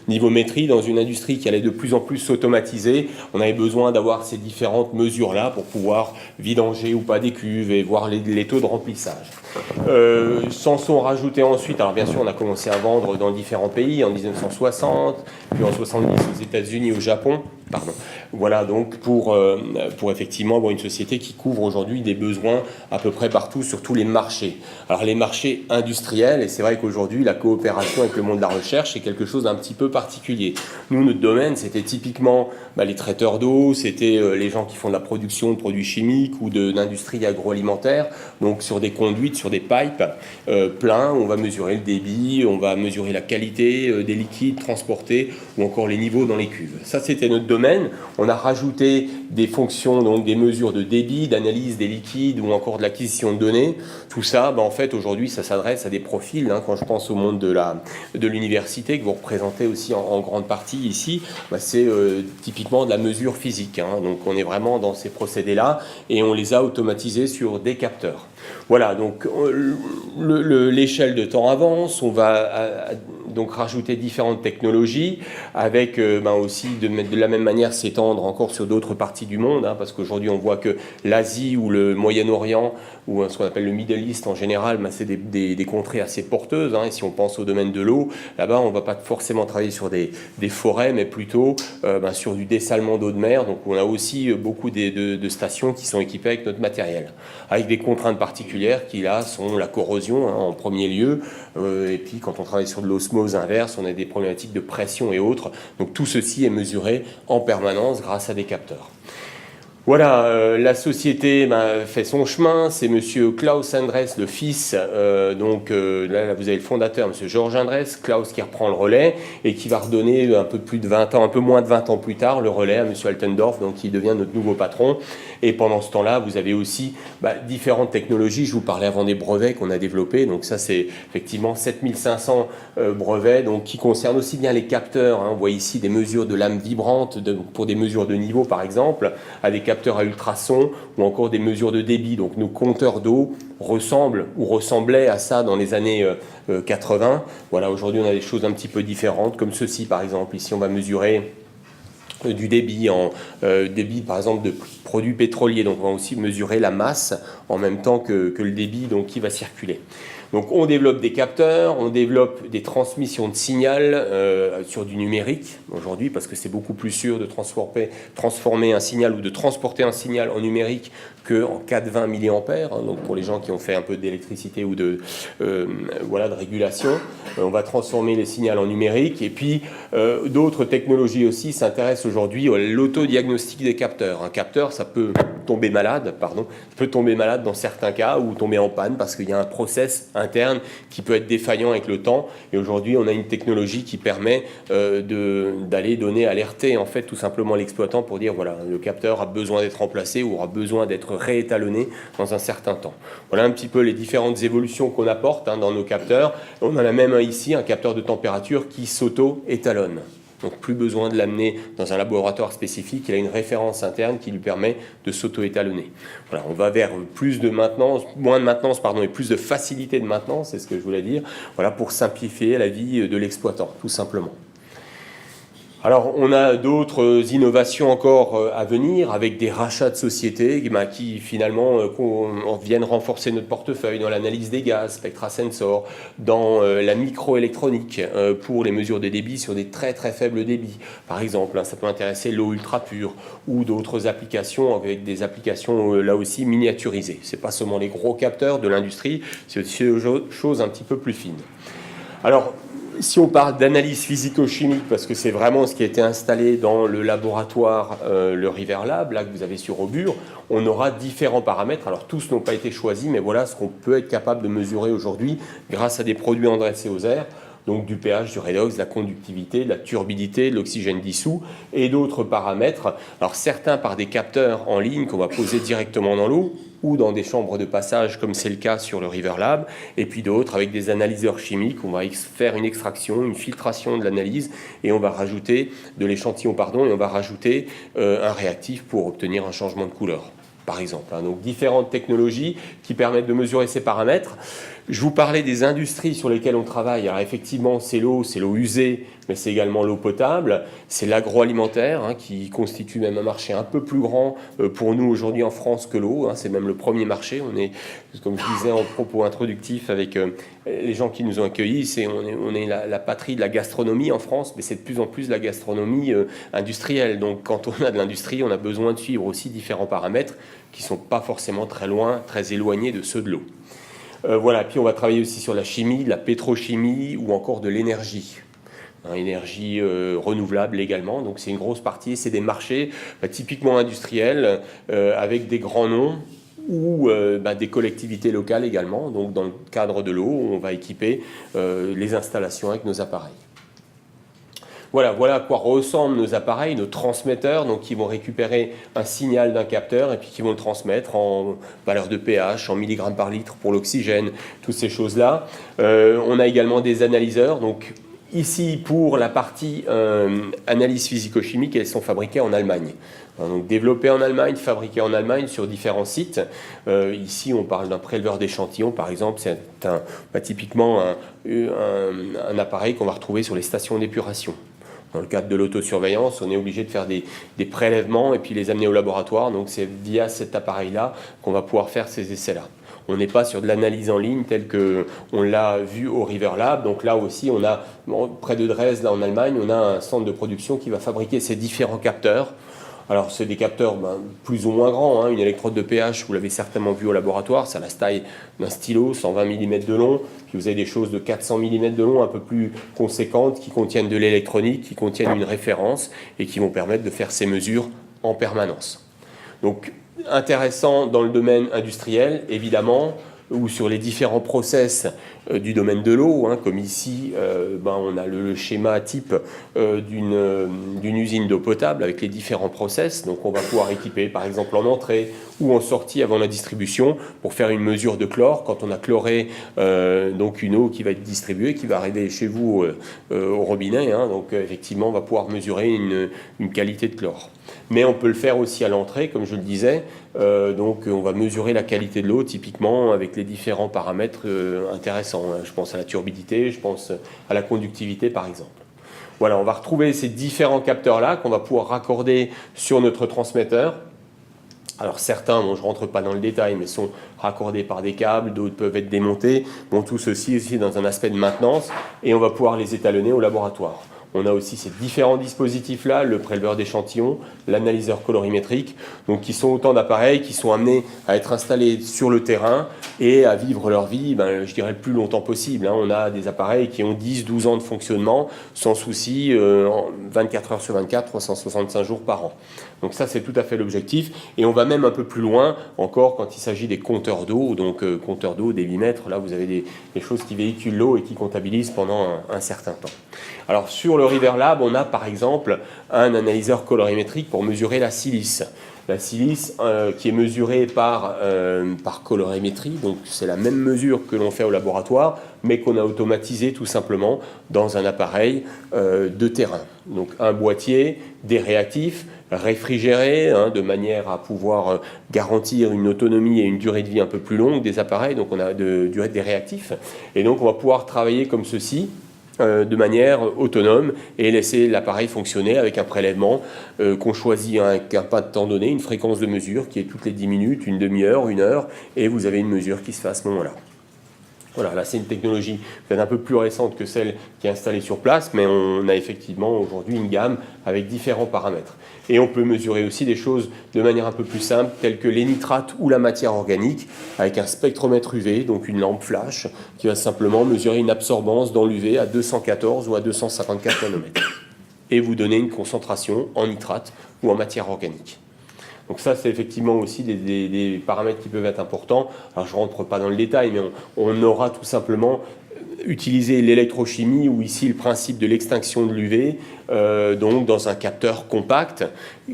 niveaumétrie dans une industrie qui allait de plus en plus s'automatiser. On avait besoin d'avoir ces différentes mesures-là pour pouvoir vidanger ou pas des cuves et voir les taux de remplissage. S'en sont rajoutés ensuite, alors bien sûr on a commencé à vendre dans différents pays en 1960, puis en 70 aux États-Unis, au Japon. Voilà donc pour effectivement avoir une société qui couvre aujourd'hui des besoins à peu près partout sur tous les marchés. Alors les marchés industriels, et c'est vrai qu'aujourd'hui la coopération avec le monde de la recherche est quelque chose d'un petit peu particulier. Nous, notre domaine, c'était typiquement les traiteurs d'eau, c'était les gens qui font de la production de produits chimiques ou d'industrie agroalimentaire, donc sur des conduites, sur des pipes pleins, on va mesurer le débit, on va mesurer la qualité des liquides transportés ou encore les niveaux dans les cuves. Ça, c'était notre domaine. On On a rajouté des fonctions, donc des mesures de débit, d'analyse des liquides ou encore de l'acquisition de données. Tout ça, en fait, aujourd'hui, ça s'adresse à des profils. Quand je pense au monde de l'université, que vous représentez aussi en grande partie ici, c'est typiquement de la mesure physique. Donc on est vraiment dans ces procédés-là et on les a automatisés sur des capteurs. Voilà, donc l'échelle de temps avance, on va donc rajouter différentes technologies avec aussi de la même manière s'étendre encore sur d'autres parties du monde, parce qu'aujourd'hui on voit que l'Asie ou le Moyen-Orient ou ce qu'on appelle le Middle East en général, c'est des contrées assez porteuses, et si on pense au domaine de l'eau, là-bas on ne va pas forcément travailler sur des forêts, mais plutôt sur du dessalement d'eau de mer, donc on a aussi beaucoup de stations qui sont équipées avec notre matériel, avec des contraintes particulières qui là sont la corrosion en premier lieu, et puis quand on travaille sur de l'osmose inverse, on a des problématiques de pression et autres, donc tout ceci est mesuré en permanence grâce à des capteurs. Voilà, la société fait son chemin, c'est monsieur Klaus Endres, le fils, là vous avez le fondateur, monsieur Georges Endres, Klaus qui reprend le relais et qui va redonner un peu moins de 20 ans plus tard, le relais à monsieur Altendorf, donc qui devient notre nouveau patron. Et pendant ce temps-là, vous avez aussi différentes technologies, je vous parlais avant des brevets qu'on a développés, donc ça c'est effectivement 7500 brevets, donc qui concernent aussi bien les capteurs, on voit ici des mesures de lames vibrantes pour des mesures de niveau par exemple, à des capteurs à ultrasons ou encore des mesures de débit. Donc nos compteurs d'eau ressemblent ou ressemblaient à ça dans les années 80. Voilà, aujourd'hui on a des choses un petit peu différentes comme ceci par exemple. Ici on va mesurer du débit, débit par exemple de produits pétroliers. Donc on va aussi mesurer la masse en même temps que le débit qui va circuler. Donc on développe des capteurs, on développe des transmissions de signal sur du numérique aujourd'hui parce que c'est beaucoup plus sûr de transformer un signal ou de transporter un signal en numérique qu'en 420 mA, donc pour les gens qui ont fait un peu d'électricité ou de régulation, on va transformer les signaux en numérique. Et puis d'autres technologies aussi s'intéressent aujourd'hui à l'autodiagnostic des capteurs. Un capteur, ça peut tomber malade dans certains cas ou tomber en panne parce qu'il y a un process interne qui peut être défaillant avec le temps. Et aujourd'hui, on a une technologie qui permet d'aller alerter en fait tout simplement l'exploitant pour dire voilà, le capteur a besoin d'être remplacé ou aura besoin d'être réétalonné dans un certain temps. Voilà un petit peu les différentes évolutions qu'on apporte dans nos capteurs. On en a même ici un capteur de température qui s'auto-étalonne. Donc plus besoin de l'amener dans un laboratoire spécifique, il a une référence interne qui lui permet de s'auto-étalonner. Voilà, on va vers moins de maintenance et plus de facilité de maintenance, c'est ce que je voulais dire, voilà, pour simplifier la vie de l'exploitant, tout simplement. Alors, on a d'autres innovations encore à venir avec des rachats de sociétés qui finalement viennent renforcer notre portefeuille dans l'analyse des gaz, SpectraSensor, dans la microélectronique pour les mesures de débit sur des très très faibles débits. Par exemple, ça peut intéresser l'eau ultra pure ou d'autres applications avec des applications là aussi miniaturisées. Ce n'est pas seulement les gros capteurs de l'industrie, c'est aussi des choses un petit peu plus fines. Alors, si on parle d'analyse physico-chimique, parce que c'est vraiment ce qui a été installé dans le laboratoire, le River Lab, là que vous avez sur Aubure, on aura différents paramètres. Alors tous n'ont pas été choisis, mais voilà ce qu'on peut être capable de mesurer aujourd'hui grâce à des produits endressés aux airs. Donc du pH, du redox, de la conductivité, de la turbidité, de l'oxygène dissous et d'autres paramètres. Alors certains par des capteurs en ligne qu'on va poser directement dans l'eau ou dans des chambres de passage comme c'est le cas sur le River Lab, et puis d'autres avec des analyseurs chimiques. On va faire une extraction, une filtration de l'analyse et on va rajouter de l'échantillon et on va rajouter un réactif pour obtenir un changement de couleur, par exemple. Donc différentes technologies qui permettent de mesurer ces paramètres. Je vous parlais des industries sur lesquelles on travaille. Alors effectivement, c'est l'eau usée, mais c'est également l'eau potable. C'est l'agroalimentaire qui constitue même un marché un peu plus grand pour nous aujourd'hui en France que l'eau. C'est même le premier marché. On est, comme je disais en propos introductif avec les gens qui nous ont accueillis, on est la patrie de la gastronomie en France, mais c'est de plus en plus la gastronomie industrielle. Donc quand on a de l'industrie, on a besoin de suivre aussi différents paramètres qui ne sont pas forcément très loin, très éloignés de ceux de l'eau. Voilà, puis on va travailler aussi sur la chimie, de la pétrochimie ou encore de l'énergie. Énergie renouvelable également, donc c'est une grosse partie, c'est des marchés typiquement industriels avec des grands noms ou des collectivités locales également, donc dans le cadre de l'eau, on va équiper les installations avec nos appareils. Voilà à quoi ressemblent nos appareils, nos transmetteurs, donc qui vont récupérer un signal d'un capteur et puis qui vont le transmettre en valeur de pH, en milligrammes par litre pour l'oxygène, toutes ces choses-là. On a également des analyseurs, donc ici pour la partie analyse physico-chimique, elles sont fabriquées en Allemagne. Donc développées en Allemagne, fabriquées en Allemagne sur différents sites. Ici, on parle d'un préleveur d'échantillons, par exemple. C'est typiquement un appareil qu'on va retrouver sur les stations d'épuration. Dans le cadre de l'autosurveillance, on est obligé de faire des prélèvements et puis les amener au laboratoire. Donc c'est via cet appareil-là qu'on va pouvoir faire ces essais-là. On n'est pas sur de l'analyse en ligne telle qu'on l'a vu au River Lab. Donc là aussi, on a, près de Dresde, là, en Allemagne, on a un centre de production qui va fabriquer ces différents capteurs. Alors, c'est des capteurs plus ou moins grands. Une électrode de pH, vous l'avez certainement vu au laboratoire, ça a la taille d'un stylo, 120 mm de long. Puis vous avez des choses de 400 mm de long, un peu plus conséquentes, qui contiennent de l'électronique, qui contiennent une référence et qui vont permettre de faire ces mesures en permanence. Donc, intéressant dans le domaine industriel, évidemment, ou sur les différents process du domaine de l'eau, comme ici, on a le schéma type d'une usine d'eau potable avec les différents process. Donc on va pouvoir équiper, par exemple, en entrée ou en sortie avant la distribution pour faire une mesure de chlore. Quand on a chloré donc une eau qui va être distribuée, qui va arriver chez vous au robinet, donc effectivement, on va pouvoir mesurer une qualité de chlore. Mais on peut le faire aussi à l'entrée, comme je le disais. Donc on va mesurer la qualité de l'eau, typiquement, avec les différents paramètres intéressants. Je pense à la turbidité, je pense à la conductivité, par exemple. Voilà, on va retrouver ces différents capteurs-là qu'on va pouvoir raccorder sur notre transmetteur. Alors certains, je ne rentre pas dans le détail, mais sont raccordés par des câbles, d'autres peuvent être démontés. Tout ceci aussi dans un aspect de maintenance, et on va pouvoir les étalonner au laboratoire. On a aussi ces différents dispositifs-là, le préleveur d'échantillons, l'analyseur colorimétrique, donc qui sont autant d'appareils qui sont amenés à être installés sur le terrain et à vivre leur vie, je dirais, le plus longtemps possible. On a des appareils qui ont 10-12 ans de fonctionnement, sans souci, 24 heures sur 24, 365 jours par an. Donc ça, c'est tout à fait l'objectif. Et on va même un peu plus loin encore quand il s'agit des compteurs d'eau, donc compteurs d'eau, débitmètres. Là, vous avez des choses qui véhiculent l'eau et qui comptabilisent pendant un certain temps. Alors sur le River Lab, on a par exemple un analyseur colorimétrique pour mesurer la silice. La silice qui est mesurée par colorimétrie, donc c'est la même mesure que l'on fait au laboratoire, mais qu'on a automatisé tout simplement dans un appareil de terrain. Donc un boîtier, des réactifs, réfrigérés, de manière à pouvoir garantir une autonomie et une durée de vie un peu plus longue des appareils, donc on a durée des réactifs, et donc on va pouvoir travailler comme ceci, de manière autonome et laisser l'appareil fonctionner avec un prélèvement qu'on choisit avec un pas de temps donné, une fréquence de mesure qui est toutes les 10 minutes, une demi-heure, une heure, et vous avez une mesure qui se fait à ce moment-là. Voilà, là c'est une technologie peut-être un peu plus récente que celle qui est installée sur place, mais on a effectivement aujourd'hui une gamme avec différents paramètres. Et on peut mesurer aussi des choses de manière un peu plus simple, telles que les nitrates ou la matière organique, avec un spectromètre UV, donc une lampe flash, qui va simplement mesurer une absorbance dans l'UV à 214 ou à 254 nanomètres, et vous donner une concentration en nitrate ou en matière organique. Donc ça, c'est effectivement aussi des paramètres qui peuvent être importants. Alors je ne rentre pas dans le détail, mais on aura tout simplement utilisé l'électrochimie, ou ici le principe de l'extinction de l'UV, donc dans un capteur compact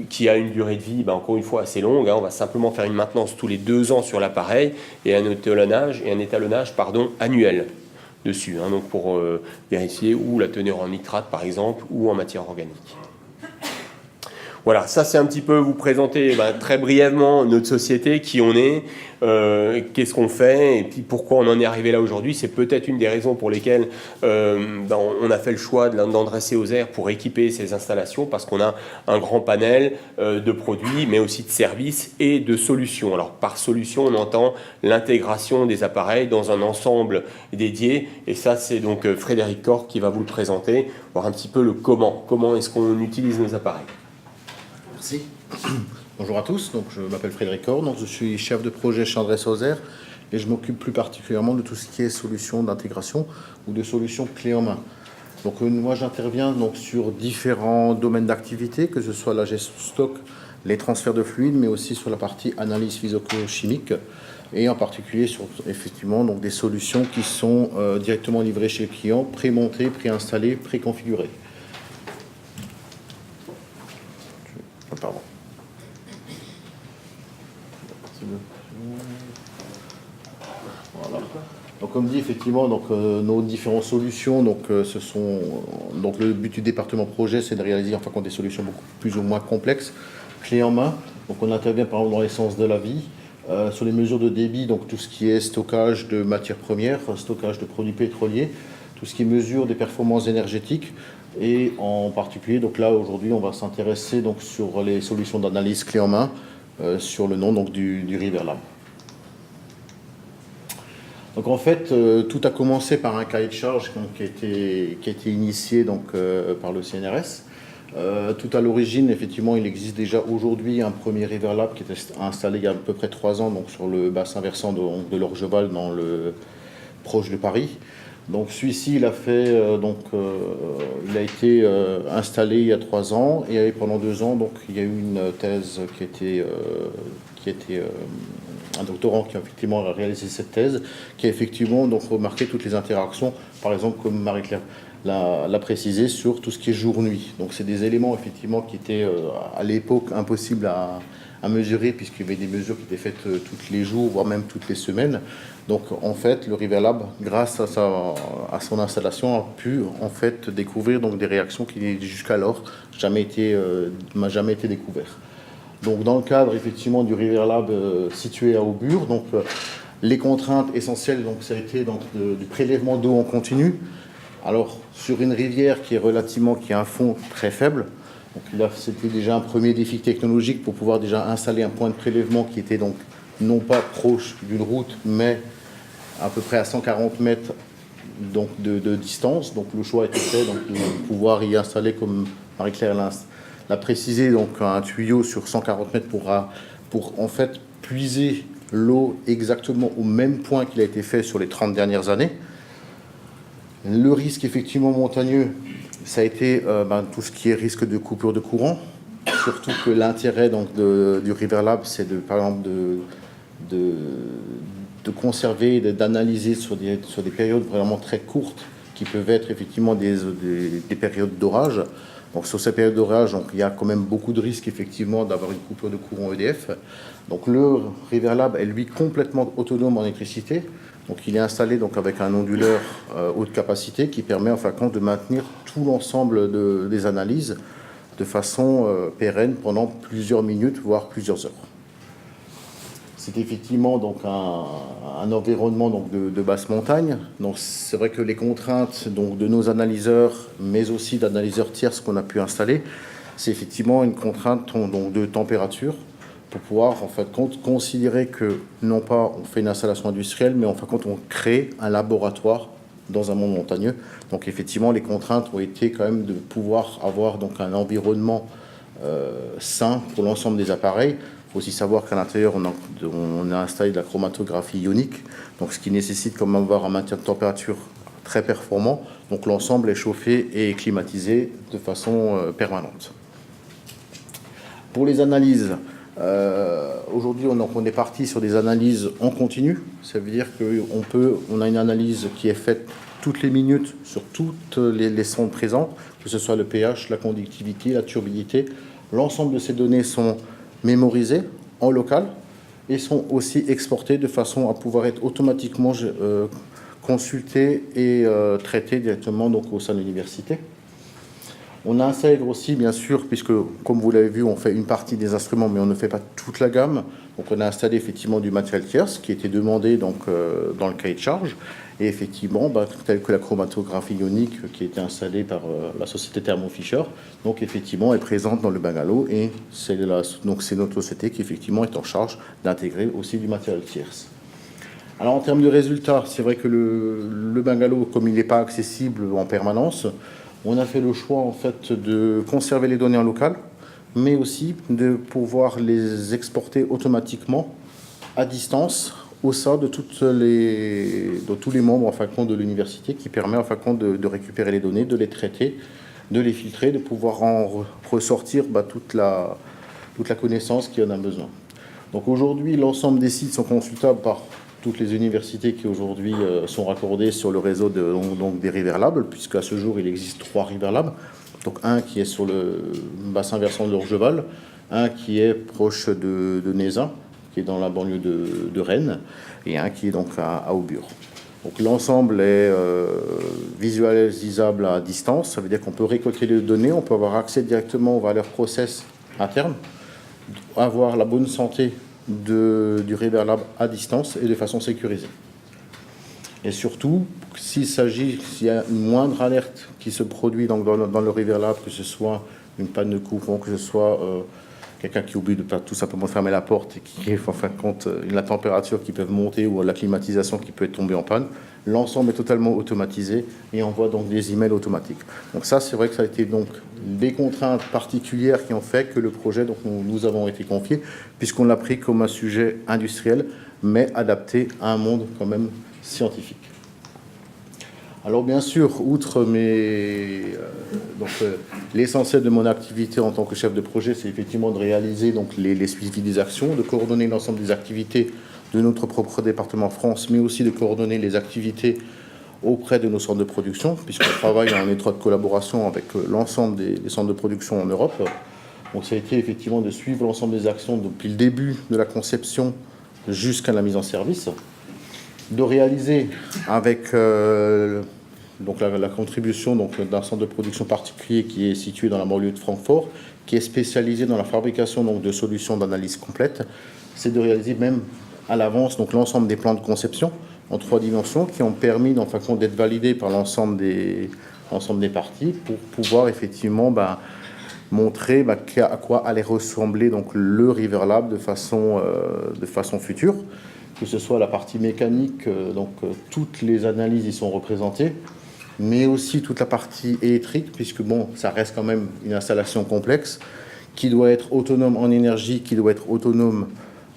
qui a une durée de vie, encore une fois, assez longue. On va simplement faire une maintenance tous les 2 ans sur l'appareil et un étalonnage annuel dessus, donc pour vérifier où la teneur en nitrate, par exemple, ou en matière organique. Voilà, ça c'est un petit peu vous présenter très brièvement notre société, qui on est, qu'est-ce qu'on fait, et puis pourquoi on en est arrivé là aujourd'hui. C'est peut-être une des raisons pour lesquelles on a fait le choix d'André Seauzer pour équiper ces installations, parce qu'on a un grand panel de produits, mais aussi de services et de solutions. Alors par solution, on entend l'intégration des appareils dans un ensemble dédié, et ça c'est donc Frédéric Corr qui va vous le présenter, voir un petit peu le comment est-ce qu'on utilise nos appareils. Merci. Bonjour à tous, donc je m'appelle Frédéric Corr, donc je suis chef de projet chez André Seauzer et je m'occupe plus particulièrement de tout ce qui est solutions d'intégration ou de solutions clés en main. Donc moi j'interviens donc sur différents domaines d'activité, que ce soit la gestion de stock, les transferts de fluides, mais aussi sur la partie analyse physico-chimique, et en particulier sur effectivement donc des solutions qui sont directement livrées chez le client, pré-montées, pré-installées, pré-configurées. effectivement donc, nos différentes solutions. Donc, donc le but du département projet, c'est de réaliser en fin de compte des solutions beaucoup plus ou moins complexes, clés en main. Donc on intervient par exemple dans l'essence de la vie, sur les mesures de débit, donc tout ce qui est stockage de matières premières, stockage de produits pétroliers, tout ce qui est mesure des performances énergétiques. Et en particulier, donc là aujourd'hui, on va s'intéresser donc sur les solutions d'analyse clé en main, sur le nom donc du River Lab. Donc en fait, tout a commencé par un cahier de charge donc, qui a été initié donc, par le CNRS. Tout à l'origine, effectivement, il existe déjà aujourd'hui un premier River Lab qui était installé il y a à peu près 3 ans donc, sur le bassin versant de l'Orgeval, proche de Paris. Donc celui-ci, il a été installé il y a 3 ans et pendant 2 ans, donc, il y a eu une thèse qui était un doctorant qui a effectivement réalisé cette thèse, qui a effectivement donc, remarqué toutes les interactions, par exemple comme Marie-Claire l'a précisé, sur tout ce qui est jour-nuit. Donc c'est des éléments effectivement qui étaient à l'époque impossibles à mesurer, puisqu'il y avait des mesures qui étaient faites tous les jours, voire même toutes les semaines. Donc en fait, le River Lab, grâce à son installation, a pu en fait découvrir donc, des réactions qui jusqu'alors jamais été découvertes. Donc dans le cadre effectivement du River Lab situé à Aubure, donc les contraintes essentielles, donc ça a été donc du prélèvement d'eau en continu. Alors sur une rivière qui a un fond très faible. Donc là, c'était déjà un premier défi technologique pour pouvoir déjà installer un point de prélèvement qui était donc non pas proche d'une route, mais à peu près à 140 mètres donc, de distance. Donc le choix a été fait donc, de pouvoir y installer, comme Marie-Claire l'a précisé, donc un tuyau sur 140 mètres pour en fait puiser l'eau exactement au même point qu'il a été fait sur les 30 dernières années. Le risque effectivement montagneux, ça a été tout ce qui est risque de coupure de courant, surtout que l'intérêt donc, du River Lab, c'est par exemple de conserver, d'analyser sur des périodes vraiment très courtes, qui peuvent être effectivement des périodes d'orage. Donc sur ces périodes d'orage, il y a quand même beaucoup de risques effectivement d'avoir une coupure de courant EDF. Donc le River Lab est lui complètement autonome en électricité. Donc il est installé donc, avec un onduleur haute capacité qui permet en fin de compte de maintenir tout l'ensemble des analyses de façon pérenne pendant plusieurs minutes, voire plusieurs heures. C'est effectivement donc, un environnement donc, de basse montagne. Donc c'est vrai que les contraintes donc, de nos analyseurs, mais aussi d'analyseurs tierces qu'on a pu installer, c'est effectivement une contrainte donc, de température, pour pouvoir en fin de compte considérer que non pas on fait une installation industrielle, mais en fin de compte on crée un laboratoire dans un monde montagneux. Donc effectivement les contraintes ont été quand même de pouvoir avoir donc un environnement sain pour l'ensemble des appareils. Il faut aussi savoir qu'à l'intérieur on a installé de la chromatographie ionique, donc ce qui nécessite quand même avoir un maintien de température très performant. Donc l'ensemble est chauffé et climatisé de façon permanente. Pour les analyses, aujourd'hui, on est parti sur des analyses en continu. Ça veut dire qu'on a une analyse qui est faite toutes les minutes sur toutes les sondes présentes, que ce soit le pH, la conductivité, la turbidité. L'ensemble de ces données sont mémorisées en local et sont aussi exportées de façon à pouvoir être automatiquement consultées et traitées directement donc, au sein de l'université. On intègre aussi, bien sûr, puisque, comme vous l'avez vu, on fait une partie des instruments, mais on ne fait pas toute la gamme. Donc, on a installé effectivement du matériel tierce qui était demandé donc, dans le cahier de charge. Et effectivement, tel que la chromatographie ionique qui a été installée par la société Thermo Fisher, donc effectivement, est présente dans le bungalow. Et c'est notre société qui, effectivement, est en charge d'intégrer aussi du matériel tierce. Alors, en termes de résultats, c'est vrai que le bungalow, comme il n'est pas accessible en permanence, on a fait le choix en fait de conserver les données en local, mais aussi de pouvoir les exporter automatiquement à distance au sein de tous les membres en fin de compte de l'université, qui permet en fin de compte de récupérer les données, de les traiter, de les filtrer, de pouvoir en ressortir toute la connaissance qui en a besoin. Donc aujourd'hui, l'ensemble des sites sont consultables par toutes les universités qui aujourd'hui sont raccordées sur le réseau des River Labs, puisqu'à ce jour, il existe 3 River Labs. Donc un qui est sur le bassin versant de l'Orgeval, un qui est proche de Nézin, qui est dans la banlieue de Rennes, et un qui est donc à Aubure. Donc l'ensemble est visualisable à distance, ça veut dire qu'on peut récolter les données, on peut avoir accès directement aux valeurs process internes, avoir la bonne santé du River Lab à distance et de façon sécurisée. Et surtout, s'il y a une moindre alerte qui se produit dans le River Lab, que ce soit une panne de courant, que ce soit quelqu'un qui oublie de tout simplement fermer la porte et qui, en fin de compte, la température qui peut monter ou la climatisation qui peut être tombée en panne, l'ensemble est totalement automatisé et envoie donc des emails automatiques. Donc ça, c'est vrai que ça a été donc des contraintes particulières qui ont fait que le projet, donc nous avons été confiés, puisqu'on l'a pris comme un sujet industriel, mais adapté à un monde quand même scientifique. Alors bien sûr, outre l'essentiel de mon activité en tant que chef de projet, c'est effectivement de réaliser donc les suivis des actions, de coordonner l'ensemble des activités de notre propre département France, mais aussi de coordonner les activités auprès de nos centres de production, puisqu'on travaille en étroite collaboration avec l'ensemble des centres de production en Europe. Donc ça a été effectivement de suivre l'ensemble des actions depuis le début de la conception jusqu'à la mise en service, de réaliser avec donc la contribution d'un centre de production particulier qui est situé dans la banlieue de Francfort, qui est spécialisé dans la fabrication donc, de solutions d'analyse complète, c'est de réaliser même à l'avance donc l'ensemble des plans de conception en 3 dimensions qui ont permis en fin de compte d'être validés par l'ensemble des parties pour pouvoir effectivement montrer à quoi allait ressembler donc le River Lab de façon future, que ce soit la partie mécanique, toutes les analyses y sont représentées, mais aussi toute la partie électrique, puisque ça reste quand même une installation complexe qui doit être autonome en énergie, qui doit être autonome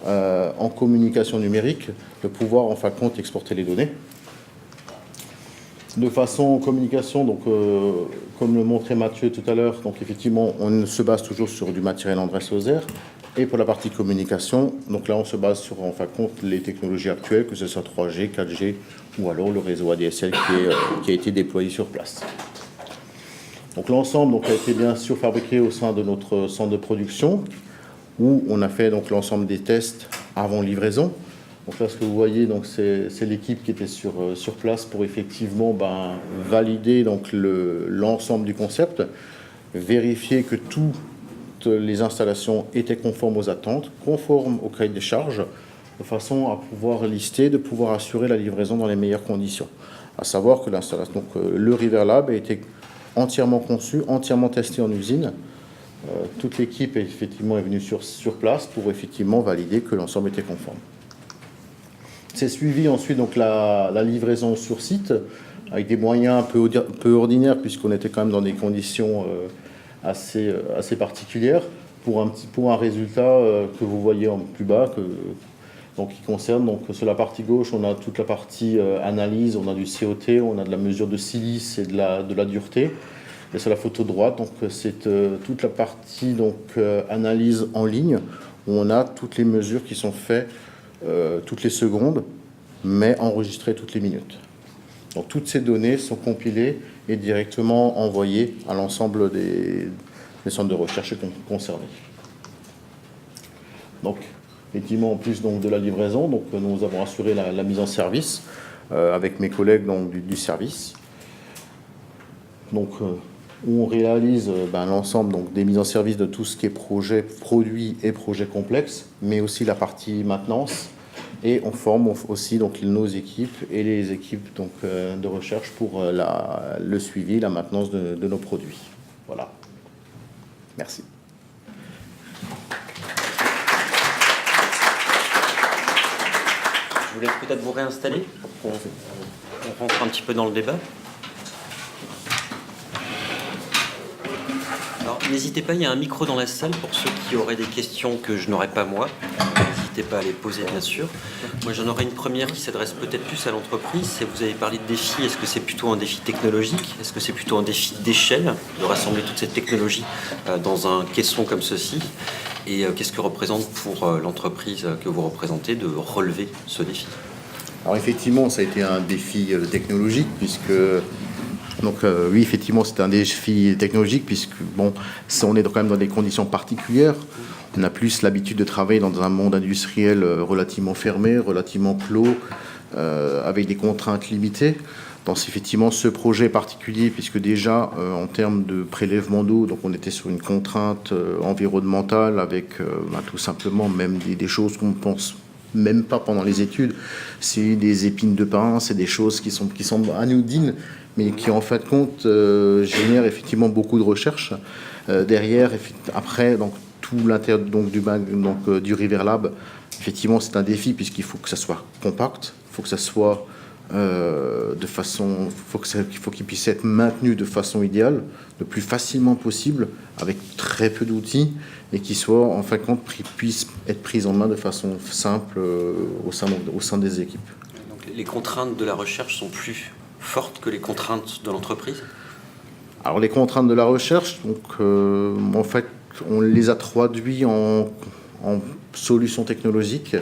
en communication numérique, de pouvoir en fin de compte exporter les données. De façon communication, comme le montrait Mathieu tout à l'heure, donc effectivement on se base toujours sur du matériel André Sauzer. Et pour la partie communication, donc là on se base sur en fin de compte les technologies actuelles, que ce soit 3G, 4G ou alors le réseau ADSL qui a été déployé sur place. Donc l'ensemble a été bien sûr fabriqué au sein de notre centre de production où on a fait donc l'ensemble des tests avant livraison. Donc là ce que vous voyez donc c'est l'équipe qui était sur place pour effectivement valider donc l'ensemble du concept, vérifier que toutes les installations étaient conformes aux attentes, conformes au cahier des charges, de façon à pouvoir lister, de pouvoir assurer la livraison dans les meilleures conditions. À savoir que l'installation, le River Lab a été entièrement conçu, entièrement testé en usine. Toute l'équipe effectivement est venue sur place pour effectivement valider que l'ensemble était conforme. C'est suivi ensuite donc la livraison sur site avec des moyens un peu ordinaires puisqu'on était quand même dans des conditions assez particulières pour un résultat que vous voyez en plus bas qui concerne sur la partie gauche on a toute la partie analyse, on a du COT, on a de la mesure de silice et de la dureté. Et sur la photo droite c'est toute la partie analyse en ligne où on a toutes les mesures qui sont faites toutes les secondes mais enregistrées toutes les minutes. Donc toutes ces données sont compilées et directement envoyées à l'ensemble des centres de recherche concernés. Donc effectivement en plus de la livraison, nous avons assuré la mise en service avec mes collègues du service. Où on réalise l'ensemble des mises en service de tout ce qui est projet produit et projet complexe, mais aussi la partie maintenance. Et on forme aussi nos équipes et les équipes de recherche pour le suivi, la maintenance de nos produits. Voilà. Merci. Je vous laisse peut-être vous réinstaller pour qu'on rentre un petit peu dans le débat. Alors, n'hésitez pas, il y a un micro dans la salle pour ceux qui auraient des questions que je n'aurais pas moi. N'hésitez pas à les poser, bien sûr. Moi, j'en aurais une première qui s'adresse peut-être plus à l'entreprise. C'est vous avez parlé de défi. Est-ce que c'est plutôt un défi technologique? Est-ce que c'est plutôt un défi d'échelle de rassembler toute cette technologie dans un caisson comme ceci? Et qu'est-ce que représente pour l'entreprise que vous représentez de relever ce défi? Alors effectivement, ça a été un défi technologique puisque... oui, effectivement, c'est un défi technologique puisque on est quand même dans des conditions particulières. On a plus l'habitude de travailler dans un monde industriel relativement fermé, relativement clos, avec des contraintes limitées. Dans effectivement ce projet particulier, puisque déjà en termes de prélèvement d'eau, donc on était sur une contrainte environnementale avec tout simplement même des choses qu'on ne pense même pas pendant les études. C'est des épines de pin, c'est des choses qui semblent anodines, mais qui en fin de compte génèrent effectivement beaucoup de recherches. Derrière, après, donc tout l'intérieur du River Lab, effectivement c'est un défi puisqu'il faut que ça soit compact, il faut que ça soit il faut qu'il puisse être maintenu de façon idéale, le plus facilement possible, avec très peu d'outils, et qu'il soit en fin de compte puisse être pris en main de façon simple au sein des équipes. Donc, les contraintes de la recherche sont plus fortes que les contraintes de l'entreprise? Alors les contraintes de la recherche, donc en fait, on les a traduites en solutions technologiques.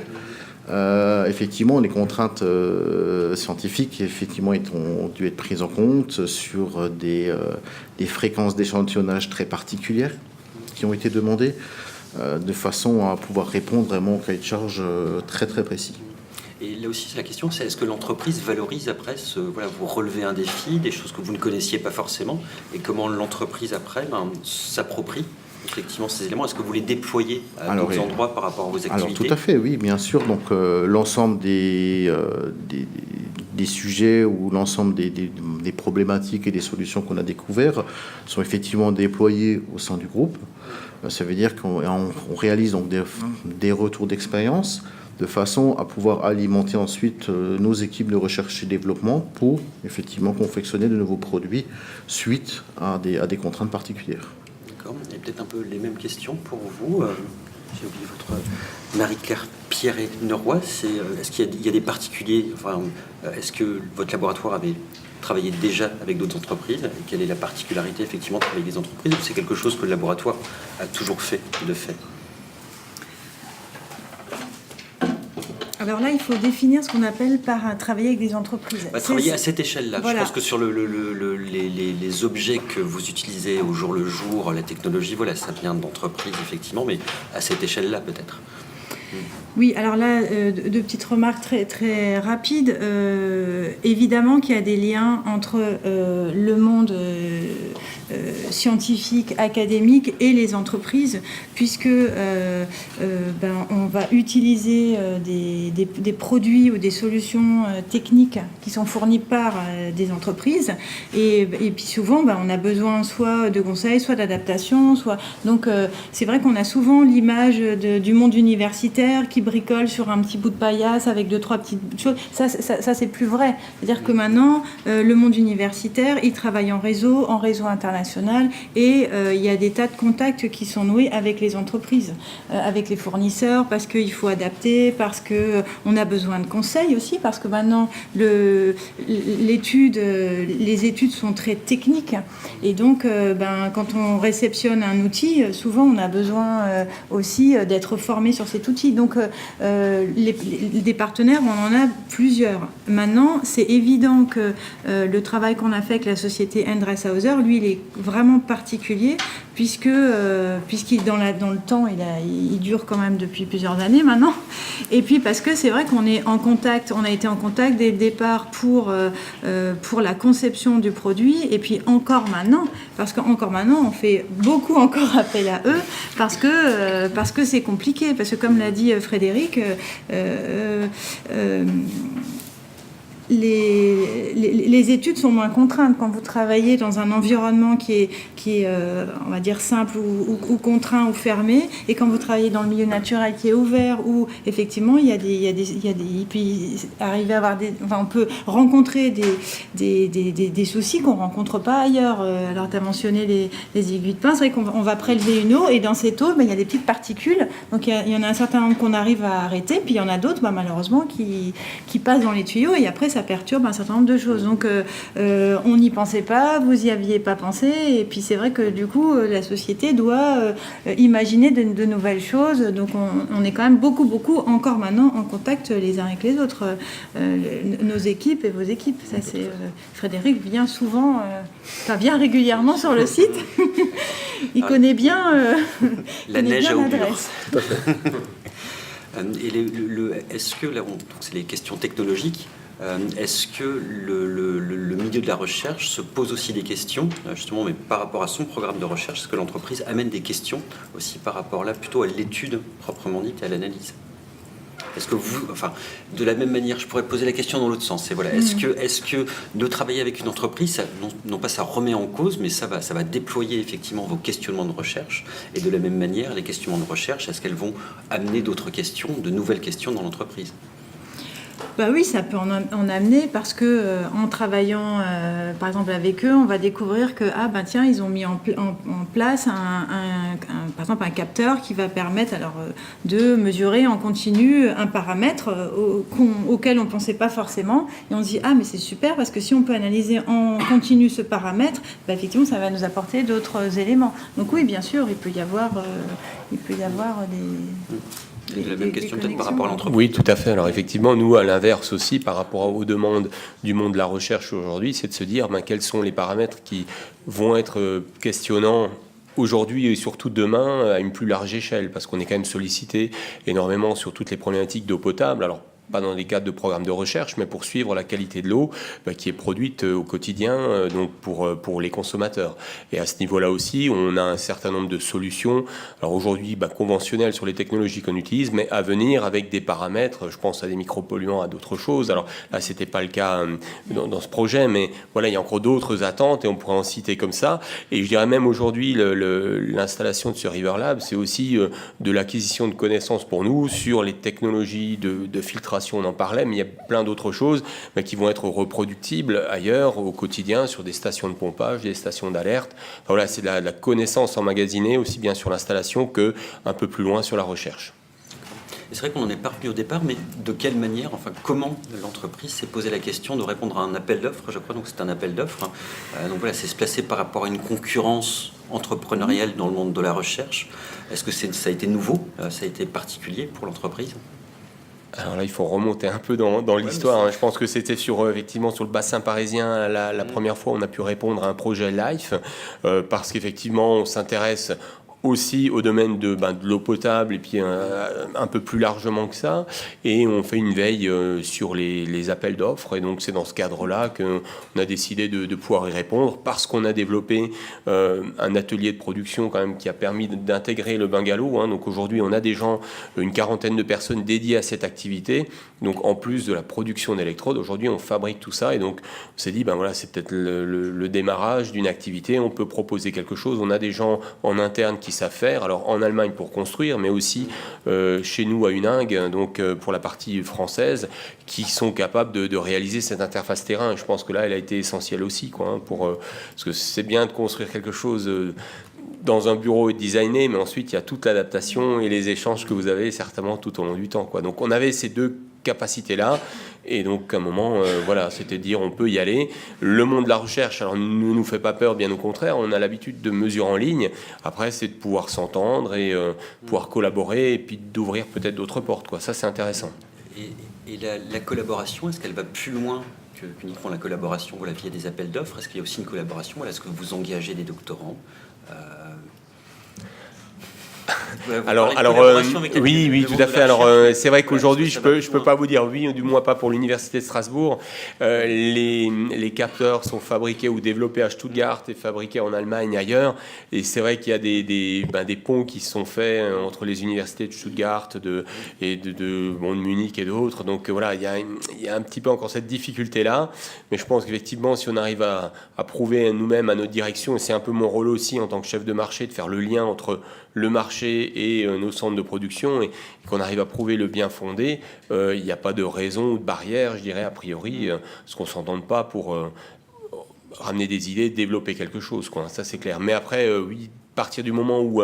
Effectivement, les contraintes scientifiques effectivement ont dû être prises en compte sur des fréquences d'échantillonnage très particulières qui ont été demandées de façon à pouvoir répondre vraiment au cahier de charge très très précis. Et là aussi, la question, c'est est-ce que l'entreprise valorise après vous relevez un défi, des choses que vous ne connaissiez pas forcément, et comment l'entreprise après s'approprie effectivement ces éléments? Est-ce que vous les déployez à d'autres endroits par rapport à vos activités? Alors tout à fait, oui, bien sûr. Donc l'ensemble des sujets ou l'ensemble des problématiques et des solutions qu'on a découvertes sont effectivement déployés au sein du groupe. Ça veut dire qu'on réalise donc des retours d'expérience de façon à pouvoir alimenter ensuite nos équipes de recherche et développement pour effectivement confectionner de nouveaux produits suite à des contraintes particulières. D'accord. Et peut-être un peu les mêmes questions pour vous. J'ai oublié votre Marie-Claire Pierret-Neuroy. Est-ce qu'il y a des particuliers, est-ce que votre laboratoire avait travaillé déjà avec d'autres entreprises? Et quelle est la particularité effectivement de travailler avec des entreprises? Ou c'est quelque chose que le laboratoire a toujours fait de fait? Alors là, il faut définir ce qu'on appelle par travailler avec des entreprises. Travailler à cette échelle-là. Voilà. Je pense que sur les objets que vous utilisez au jour le jour, la technologie, ça vient d'entreprises, effectivement, mais à cette échelle-là, peut-être. Oui, alors là, deux petites remarques très, très rapides. Évidemment qu'il y a des liens entre le monde scientifique, académique et les entreprises, puisque on va utiliser des produits ou des solutions techniques qui sont fournies par des entreprises. Et puis souvent, on a besoin soit de conseils, soit d'adaptation, Donc, c'est vrai qu'on a souvent l'image du monde universitaire qui bricole sur un petit bout de paillasse avec 2-3 petites choses. Ça c'est plus vrai. C'est-à-dire que maintenant, le monde universitaire, il travaille en réseau international, et il y a des tas de contacts qui sont noués avec les entreprises, avec les fournisseurs, parce qu'il faut adapter, parce qu'on a besoin de conseils aussi, parce que maintenant, les études sont très techniques. Et donc, quand on réceptionne un outil, souvent, on a besoin aussi d'être formé sur cet outil. Donc, des partenaires, on en a plusieurs. Maintenant, c'est évident que le travail qu'on a fait avec la société Endress-Hauser, lui, il est vraiment particulier, puisqu'il dans le temps, il dure quand même depuis plusieurs années maintenant. Et puis parce que c'est vrai qu'on est en contact, on a été en contact dès le départ pour la conception du produit, et puis encore maintenant, parce qu'encore maintenant, on fait beaucoup encore appel à eux, parce que c'est compliqué, parce que comme l'a dit Frédéric, les études sont moins contraintes quand vous travaillez dans un environnement qui est on va dire simple ou contraint ou fermé, et quand vous travaillez dans le milieu naturel qui est ouvert, où effectivement il peut arriver à avoir on peut rencontrer des soucis qu'on rencontre pas ailleurs. Alors tu as mentionné les aiguilles de pin, c'est vrai qu'on va prélever une eau, et dans cette eau il y a des petites particules, donc il y en a un certain nombre qu'on arrive à arrêter, puis il y en a d'autres malheureusement qui passent dans les tuyaux, et après ça perturbe un certain nombre de choses. Donc on n'y pensait pas, vous y aviez pas pensé, et puis c'est vrai que du coup la société doit imaginer de nouvelles choses. Donc on est quand même beaucoup encore maintenant en contact les uns avec les autres, nos équipes et vos équipes. Ça c'est Frédéric vient vient régulièrement sur le site. Il connaît bien la neige à Augure. Et est-ce que là, c'est les questions technologiques, Est-ce que le milieu de la recherche se pose aussi des questions, justement, mais par rapport à son programme de recherche, est-ce que l'entreprise amène des questions aussi par rapport là plutôt à l'étude proprement dite et à l'analyse? Est-ce que vous, enfin, de la même manière, je pourrais poser la question dans l'autre sens. Et voilà, est-ce que de travailler avec une entreprise, ça, non pas ça remet en cause, mais ça va déployer effectivement vos questionnements de recherche. Et de la même manière, les questionnements de recherche, est-ce qu'elles vont amener d'autres questions, de nouvelles questions dans l'entreprise? Bah oui, ça peut en amener parce que en travaillant par exemple avec eux, on va découvrir que tiens, ils ont mis en place par exemple un capteur qui va permettre de mesurer en continu un paramètre auquel on ne pensait pas forcément, et on se dit mais c'est super parce que si on peut analyser en continu ce paramètre, effectivement ça va nous apporter d'autres éléments. Donc oui, bien sûr, il peut y avoir des... De la même question peut-être par rapport à l'entreprise. Oui, tout à fait. Alors effectivement, nous, à l'inverse aussi, par rapport aux demandes du monde de la recherche aujourd'hui, c'est de se dire quels sont les paramètres qui vont être questionnants aujourd'hui et surtout demain à une plus large échelle, parce qu'on est quand même sollicité énormément sur toutes les problématiques d'eau potable. Alors, pas dans les cadres de programmes de recherche, mais pour suivre la qualité de l'eau qui est produite au quotidien donc pour les consommateurs. Et à ce niveau-là aussi, on a un certain nombre de solutions, alors aujourd'hui conventionnelles sur les technologies qu'on utilise, mais à venir avec des paramètres, je pense à des micropolluants, à d'autres choses. Alors là, c'était pas le cas dans ce projet, mais voilà, il y a encore d'autres attentes et on pourrait en citer comme ça. Et je dirais même aujourd'hui, l'installation de ce River Lab, c'est aussi de l'acquisition de connaissances pour nous sur les technologies de filtration. On en parlait, mais il y a plein d'autres choses qui vont être reproductibles ailleurs, au quotidien, sur des stations de pompage, des stations d'alerte. Enfin, voilà, c'est de la connaissance emmagasinée, aussi bien sur l'installation qu'un peu plus loin sur la recherche. Et c'est vrai qu'on n'en est pas revenu au départ, mais de quelle manière, enfin comment l'entreprise s'est posé la question de répondre à un appel d'offres, je crois, donc c'est un appel d'offres. Donc voilà, c'est se placer par rapport à une concurrence entrepreneuriale dans le monde de la recherche. Est-ce que ça a été nouveau, ça a été particulier pour l'entreprise ? Alors là, il faut remonter un peu dans l'histoire. Je pense que c'était effectivement sur le bassin parisien, la première fois on a pu répondre à un projet LIFE, parce qu'effectivement, on s'intéresse aussi au domaine de l'eau potable et puis un peu plus largement que ça, et on fait une veille sur les appels d'offres, et donc c'est dans ce cadre-là qu'on a décidé de pouvoir y répondre, parce qu'on a développé un atelier de production quand même qui a permis d'intégrer le bungalow, donc aujourd'hui on a des gens, une quarantaine de personnes dédiées à cette activité, donc en plus de la production d'électrodes, aujourd'hui on fabrique tout ça, et donc on s'est dit voilà, c'est peut-être le démarrage d'une activité, on peut proposer quelque chose, on a des gens en interne qui savent faire, alors en Allemagne pour construire, mais aussi chez nous à Huningue, donc pour la partie française, qui sont capables de réaliser cette interface terrain. Je pense que là, elle a été essentielle aussi, parce que c'est bien de construire quelque chose dans un bureau et designé, mais ensuite il y a toute l'adaptation et les échanges que vous avez certainement tout au long du temps, Donc on avait ces deux capacités-là, et donc à un moment, c'était de dire on peut y aller. Le monde de la recherche, alors ne nous fait pas peur, bien au contraire, on a l'habitude de mesurer en ligne. Après, c'est de pouvoir s'entendre et pouvoir collaborer, et puis d'ouvrir peut-être d'autres portes, Ça, c'est intéressant. Et la collaboration, est-ce qu'elle va plus loin qu'uniquement la collaboration via des appels d'offres? Est-ce qu'il y a aussi une collaboration? Est-ce que vous engagez des doctorants? Alors oui, tout à fait. Alors c'est vrai qu'aujourd'hui, je peux pas vous dire oui, du moins pas pour l'université de Strasbourg. Les capteurs sont fabriqués ou développés à Stuttgart et fabriqués en Allemagne, ailleurs. Et c'est vrai qu'il y a des ponts qui sont faits entre les universités de Stuttgart, de Munich et d'autres. Donc voilà, il y a un petit peu encore cette difficulté-là. Mais je pense qu'effectivement, si on arrive à prouver nous-mêmes à notre direction, et c'est un peu mon rôle aussi en tant que chef de marché, de faire le lien entre le marché et nos centres de production, et qu'on arrive à prouver le bien fondé, il n'y a pas de raison ou de barrière, je dirais, a priori, parce qu'on ne s'entende pas pour ramener des idées, développer quelque chose, Ça, c'est clair. Mais après, oui, à partir du moment où,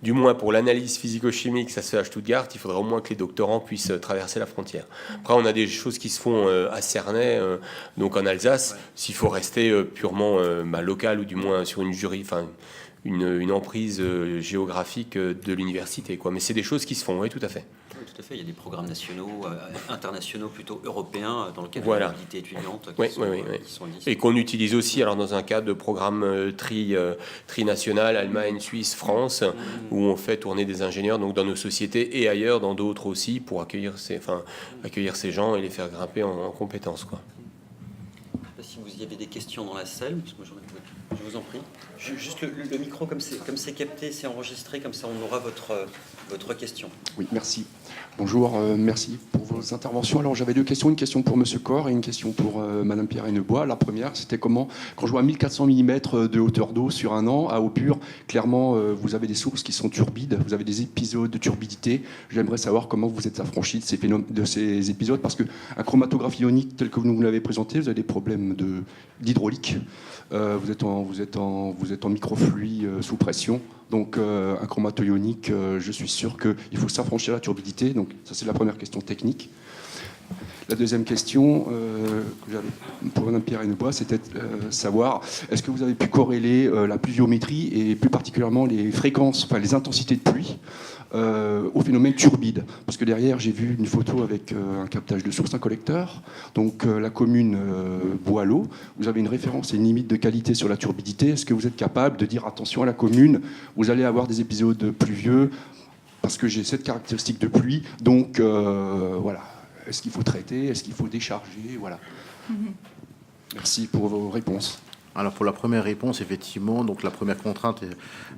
du moins pour l'analyse physico-chimique, ça se fait à Stuttgart, il faudrait au moins que les doctorants puissent traverser la frontière. Après, on a des choses qui se font à Cernay, donc en Alsace, s'il faut rester purement local, ou du moins sur une une emprise géographique de l'université, quoi. Mais c'est des choses qui se font, oui, tout à fait. Oui, tout à fait. Il y a des programmes nationaux, internationaux, plutôt européens, dans le cadre Voilà. de la mobilité étudiante Oui, qui sont et qu'on utilise aussi alors dans un cadre de programme tri-national, Allemagne, Suisse, France, où on fait tourner des ingénieurs donc dans nos sociétés et ailleurs, dans d'autres aussi, pour accueillir ces gens et les faire grimper en compétences, quoi. Je ne sais pas si vous y avez des questions dans la salle, parce que moi, je vous en prie. Juste le micro, comme c'est capté, c'est enregistré, comme ça on aura votre question. Oui, merci. Bonjour, merci pour vos interventions. Alors j'avais deux questions, une question pour Monsieur Corr et une question pour Madame Pierre Hennebois. La première, c'était quand je vois 1400 mm de hauteur d'eau sur un an, à eau pure, clairement vous avez des sources qui sont turbides, vous avez des épisodes de turbidité. J'aimerais savoir comment vous êtes affranchi de ces épisodes, parce qu'un chromatographe ionique tel que vous nous l'avez présenté, vous avez des problèmes d'hydraulique. Vous êtes en microfluide sous pression, donc un chromato ionique, je suis sûr qu'il faut s'affranchir de la turbidité. Donc ça, c'est la première question technique. La deuxième question que j'avais pour Mme Pierre Hennebois, c'était savoir, est-ce que vous avez pu corréler la pluviométrie et plus particulièrement les fréquences, enfin les intensités de pluie au phénomène turbide? Parce que derrière, j'ai vu une photo avec un captage de source, un collecteur. Donc la commune Boileau, vous avez une référence et une limite de qualité sur la turbidité. Est-ce que vous êtes capable de dire attention à la commune, vous allez avoir des épisodes pluvieux parce que j'ai cette caractéristique de pluie, donc voilà. Est-ce qu'il faut traiter? Est-ce qu'il faut décharger? Voilà. Merci pour vos réponses. Alors pour la première réponse, effectivement, donc la première contrainte est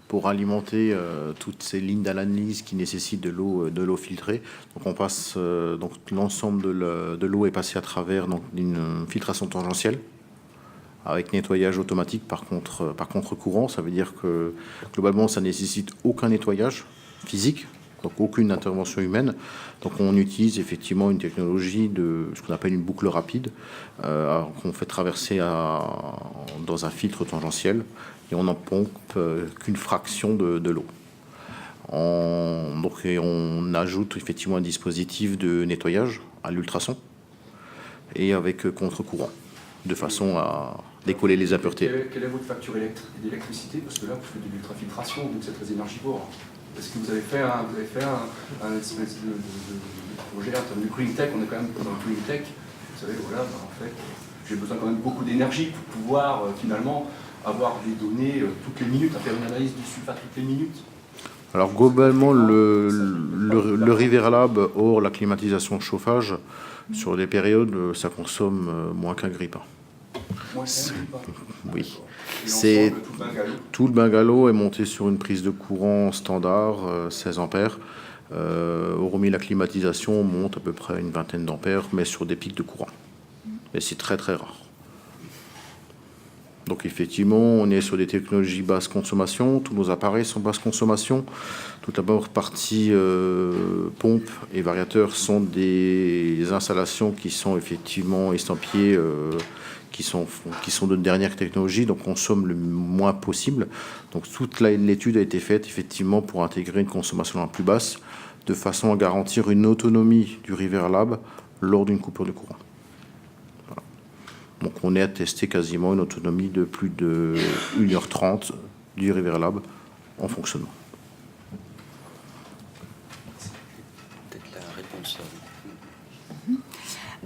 pour alimenter toutes ces lignes d'analyse qui nécessitent de l'eau filtrée. Donc on passe donc l'ensemble de l'eau est passé à travers donc une filtration tangentielle avec nettoyage automatique par contre-courant. Ça veut dire que globalement ça nécessite aucun nettoyage physique, donc aucune intervention humaine. Donc on utilise effectivement une technologie de ce qu'on appelle une boucle rapide qu'on fait traverser dans un filtre tangentiel et on n'en pompe qu'une fraction de l'eau. Donc on ajoute effectivement un dispositif de nettoyage à l'ultrason et avec contre-courant de façon à décoller les impuretés. Quelle est votre facture d'électricité? Parce que là vous faites de l'ultrafiltration, donc c'est très énergivore. Est-ce que vous avez fait un espèce de projet en termes de cooling tech? On est quand même dans le cooling tech. Vous savez, voilà, en fait, j'ai besoin quand même beaucoup d'énergie pour pouvoir finalement avoir des données toutes les minutes, à faire une analyse du sulfate toutes les minutes. Alors globalement, le River Lab, hors la climatisation chauffage, sur des périodes, ça consomme moins qu'un grille-pain. Oui. C'est tout le bungalow est monté sur une prise de courant standard 16 ampères. Hormis la climatisation, on monte à peu près une vingtaine d'ampères, mais sur des pics de courant. Et c'est très très rare. Donc effectivement, on est sur des technologies basse consommation. Tous nos appareils sont basse consommation. Tout d'abord, partie pompe et variateur sont des installations qui sont effectivement estampillées, qui sont de dernière technologie, donc consomment le moins possible. Donc toute l'étude a été faite effectivement pour intégrer une consommation la plus basse, de façon à garantir une autonomie du River Lab lors d'une coupure de courant. Voilà. Donc on est à tester quasiment une autonomie de plus de 1h30 du River Lab en fonctionnement. Peut-être la réponse.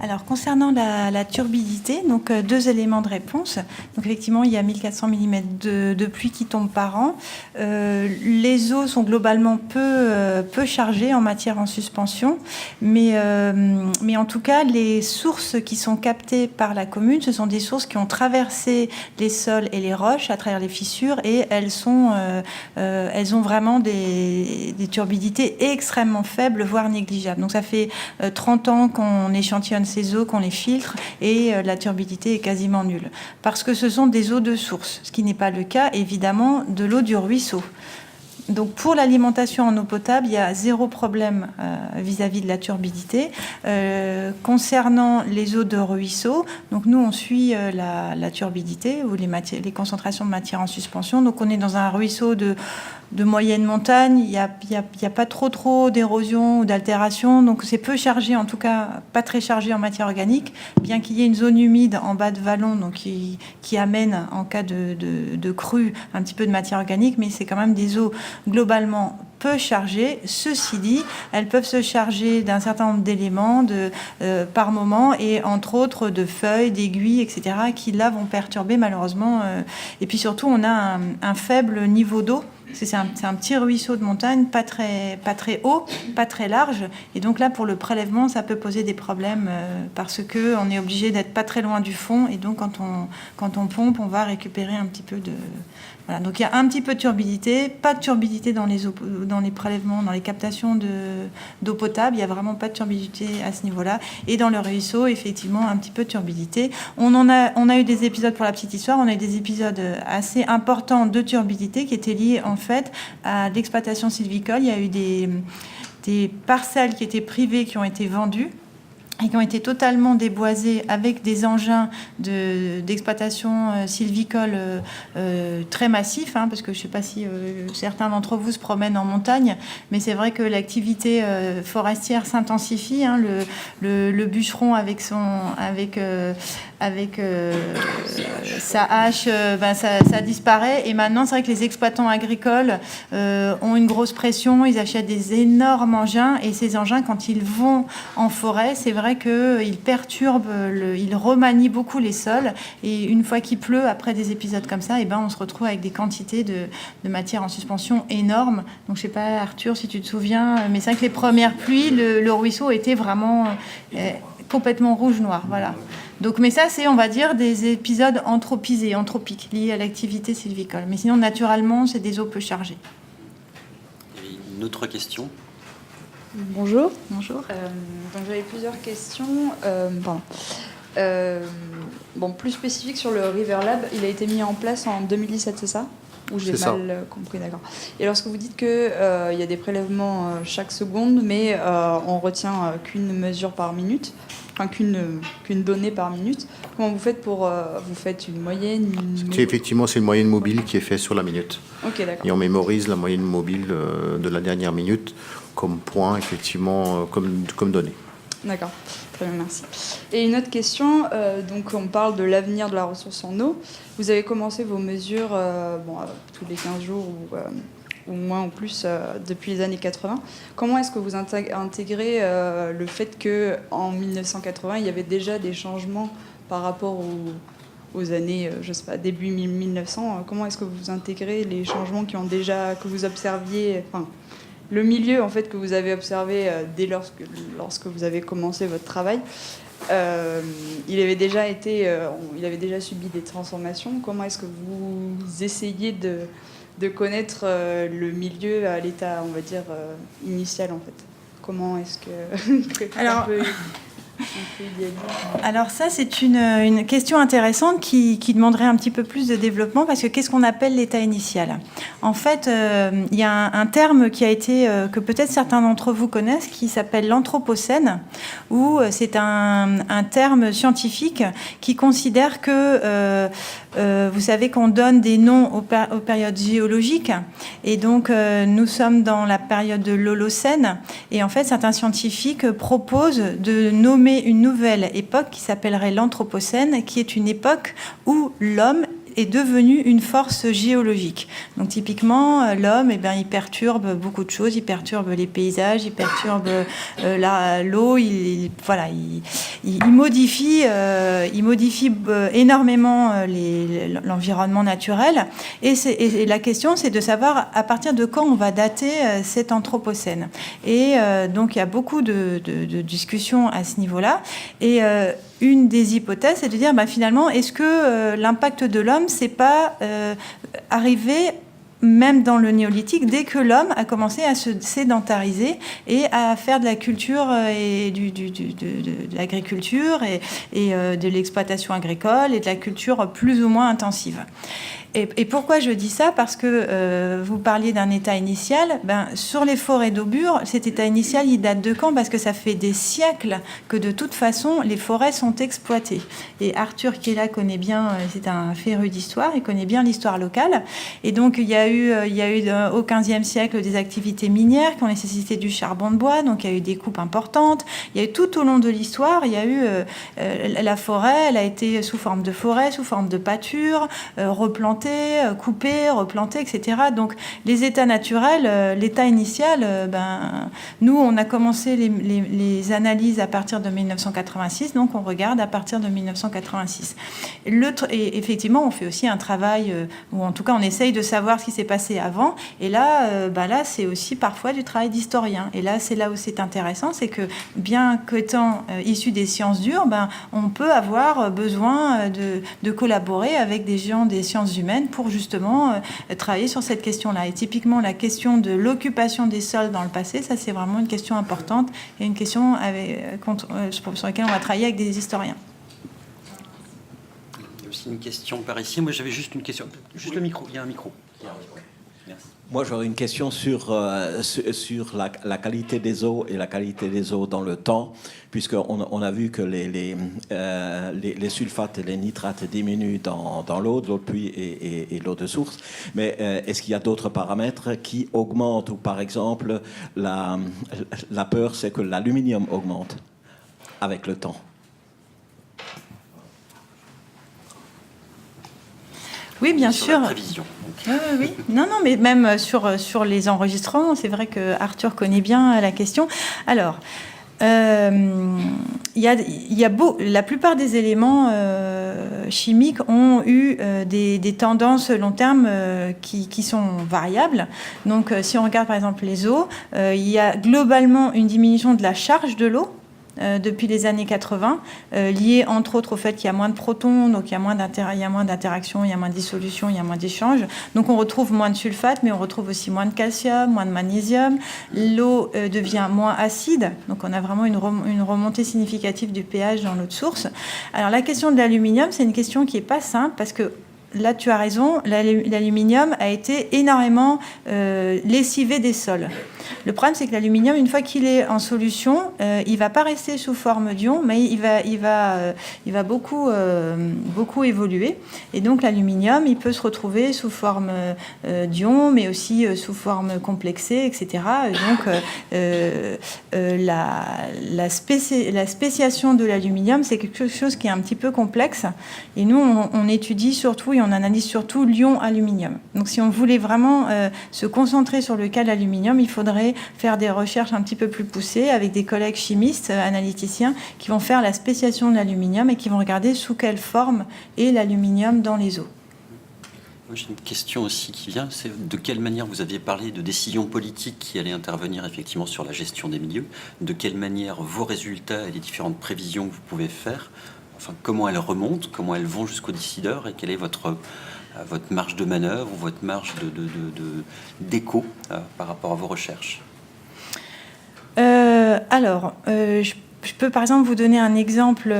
Alors, concernant la turbidité, donc deux éléments de réponse. Donc, effectivement, il y a 1400 mm de pluie qui tombent par an. Les eaux sont globalement peu chargées en matière en suspension, mais en tout cas, les sources qui sont captées par la commune, ce sont des sources qui ont traversé les sols et les roches à travers les fissures, et elles ont vraiment des turbidités extrêmement faibles, voire négligeables. Donc, ça fait 30 ans qu'on échantillonne ces eaux, qu'on les filtre, et la turbidité est quasiment nulle. Parce que ce sont des eaux de source, ce qui n'est pas le cas, évidemment, de l'eau du ruisseau. Donc pour l'alimentation en eau potable, il y a zéro problème vis-à-vis de la turbidité. Concernant les eaux de ruisseau, donc nous on suit la turbidité ou les concentrations de matière en suspension. Donc on est dans un ruisseau de moyenne montagne, il n'y a pas trop d'érosion ou d'altération, donc c'est peu chargé, en tout cas pas très chargé en matière organique, bien qu'il y ait une zone humide en bas de vallon, donc qui amène en cas de crue un petit peu de matière organique, mais c'est quand même des eaux globalement peu chargées. Ceci dit, elles peuvent se charger d'un certain nombre d'éléments par moment, et entre autres de feuilles, d'aiguilles, etc., qui là vont perturber malheureusement. Et puis surtout, on a un faible niveau d'eau. C'est un petit ruisseau de montagne, pas très haut, pas très large. Et donc là, pour le prélèvement, ça peut poser des problèmes parce qu'on est obligé d'être pas très loin du fond. Et donc, quand on pompe, on va récupérer un petit peu de... Voilà. Donc, il y a un petit peu de turbidité. Pas de turbidité dans les prélèvements, dans les captations d'eau potable. Il n'y a vraiment pas de turbidité à ce niveau-là. Et dans le ruisseau, effectivement, un petit peu de turbidité. On a eu des épisodes, pour la petite histoire, on a eu des épisodes assez importants de turbidité qui étaient liés, en fait, à l'exploitation sylvicole. Il y a eu des parcelles qui étaient privées, qui ont été vendues et qui ont été totalement déboisées avec des engins d'exploitation sylvicole très massifs, parce que je ne sais pas si certains d'entre vous se promènent en montagne, mais c'est vrai que l'activité forestière s'intensifie. Le bûcheron avec sa hache, ça disparaît. Et maintenant, c'est vrai que les exploitants agricoles ont une grosse pression. Ils achètent des énormes engins. Et ces engins, quand ils vont en forêt, c'est vrai qu'ils perturbent, ils remanient beaucoup les sols. Et une fois qu'il pleut, après des épisodes comme ça, on se retrouve avec des quantités de matière en suspension énormes. Donc, je ne sais pas, Arthur, si tu te souviens, mais c'est vrai que les premières pluies, le ruisseau était vraiment complètement rouge-noir. Voilà. Donc, mais ça, c'est, on va dire, des épisodes anthropiques, liés à l'activité sylvicole. Mais sinon, naturellement, c'est des eaux peu chargées. Et une autre question ? Bonjour. Bonjour. Donc, j'avais plusieurs questions. Plus spécifique sur le River Lab, il a été mis en place en 2017, c'est ça ? Ou j'ai mal compris, d'accord. Et lorsque vous dites qu'il y a des prélèvements chaque seconde, mais on retient qu'une mesure par minute, enfin qu'une donnée par minute, comment vous faites vous faites une moyenne Effectivement, c'est une moyenne mobile qui est faite sur la minute. Ok, d'accord. Et on mémorise la moyenne mobile de la dernière minute comme point, effectivement, comme donnée. D'accord, très bien, merci. Et une autre question, donc on parle de l'avenir de la ressource en eau. Vous avez commencé vos mesures tous les 15 jours ou moins ou plus depuis les années 80. Comment est-ce que vous intégrez le fait qu'en 1980, il y avait déjà des changements par rapport aux années, je sais pas, début 1900 Comment est-ce que vous intégrez les changements que vous observiez, le milieu en fait que vous avez observé dès lorsque vous avez commencé votre travail, il avait déjà subi des transformations. Comment est-ce que vous essayez de connaître le milieu à l'état, on va dire, initial en fait? Comment est-ce que Alors ça, c'est une question intéressante qui demanderait un petit peu plus de développement, parce que qu'est-ce qu'on appelle l'état initial? En fait, il y a un terme qui a été, que peut-être certains d'entre vous connaissent, qui s'appelle l'anthropocène, où c'est un terme scientifique qui considère que, vous savez qu'on donne des noms aux périodes géologiques, et donc nous sommes dans la période de l'Holocène, et en fait certains scientifiques proposent de nommer une nouvelle époque qui s'appellerait l'Anthropocène, qui est une époque où l'homme est devenu une force géologique. Donc typiquement, l'homme, il perturbe beaucoup de choses. Il perturbe les paysages, il perturbe l'eau, il modifie énormément l'environnement naturel. Et la question, c'est de savoir à partir de quand on va dater cet Anthropocène. Et donc il y a beaucoup de discussions à ce niveau-là. Et une des hypothèses, c'est de dire finalement, est-ce que l'impact de l'homme, c'est pas arrivé même dans le néolithique, dès que l'homme a commencé à se sédentariser et à faire de la culture et de l'agriculture et de l'exploitation agricole et de la culture plus ou moins intensive. Et pourquoi je dis ça? Parce que vous parliez d'un état initial. Sur les forêts d'Aubure, cet état initial, il date de quand? Parce que ça fait des siècles que de toute façon, les forêts sont exploitées. Et Arthur, qui est là, connaît bien, c'est un féru d'histoire, il connaît bien l'histoire locale. Et donc, il y a eu au XVe siècle des activités minières qui ont nécessité du charbon de bois. Donc, il y a eu des coupes importantes. Il y a eu tout au long de l'histoire, il y a eu la forêt, elle a été sous forme de forêt, sous forme de pâture, replantée, coupée, replantée, etc. Donc les états naturels, l'état initial, nous on a commencé les analyses à partir de 1986, donc on regarde à partir de 1986. Et effectivement, on fait aussi un travail, ou en tout cas on essaye de savoir ce qui s'est passé avant, et là, c'est aussi parfois du travail d'historien. Et là, c'est là où c'est intéressant, c'est que bien qu'étant issu des sciences dures, on peut avoir besoin de collaborer avec des gens des sciences humaines pour justement travailler sur cette question-là. Et typiquement, la question de l'occupation des sols dans le passé, ça c'est vraiment une question importante et une question sur laquelle on va travailler avec des historiens. Il y a aussi une question par ici. Moi j'avais juste une question. Juste le micro, il y a un micro. Merci. Moi, j'aurais une question sur la qualité des eaux et la qualité des eaux dans le temps, puisqu'on a vu que les sulfates et les nitrates diminuent dans l'eau de pluie et l'eau de source. Mais est-ce qu'il y a d'autres paramètres qui augmentent? Ou par exemple, la peur, c'est que l'aluminium augmente avec le temps. Oui, bien sur sûr. La prévision. Oui. Non, mais même sur les enregistrements, c'est vrai que Arthur connaît bien la question. Alors, la plupart des éléments chimiques ont eu des tendances long terme qui sont variables. Donc, si on regarde par exemple les eaux, il y a globalement une diminution de la charge de l'eau depuis les années 80, lié entre autres au fait qu'il y a moins de protons, donc il y a moins d'interactions, il y a moins de dissolution, il y a moins d'échanges. Donc on retrouve moins de sulfate, mais on retrouve aussi moins de calcium, moins de magnésium. L'eau devient moins acide, donc on a vraiment une remontée significative du pH dans l'eau de source. Alors la question de l'aluminium, c'est une question qui n'est pas simple, parce que là, tu as raison, l'aluminium a été énormément lessivé des sols. Le problème, c'est que l'aluminium, une fois qu'il est en solution, il ne va pas rester sous forme d'ion, mais il va beaucoup évoluer. Et donc, l'aluminium, il peut se retrouver sous forme d'ion, mais aussi sous forme complexée, etc. Et donc, la spéciation de l'aluminium, c'est quelque chose qui est un petit peu complexe. Et nous, on étudie surtout, et on analyse surtout l'ion-aluminium. Donc, si on voulait vraiment se concentrer sur le cas de l'aluminium, il faudrait faire des recherches un petit peu plus poussées avec des collègues chimistes, analyticiens, qui vont faire la spéciation de l'aluminium et qui vont regarder sous quelle forme est l'aluminium dans les eaux. J'ai une question aussi qui vient, c'est de quelle manière vous aviez parlé de décisions politiques qui allaient intervenir effectivement sur la gestion des milieux, de quelle manière vos résultats et les différentes prévisions que vous pouvez faire, enfin comment elles remontent, comment elles vont jusqu'aux décideurs et quelle est votre marge de manœuvre ou votre marge d'écho par rapport à vos recherches? Je peux par exemple vous donner un exemple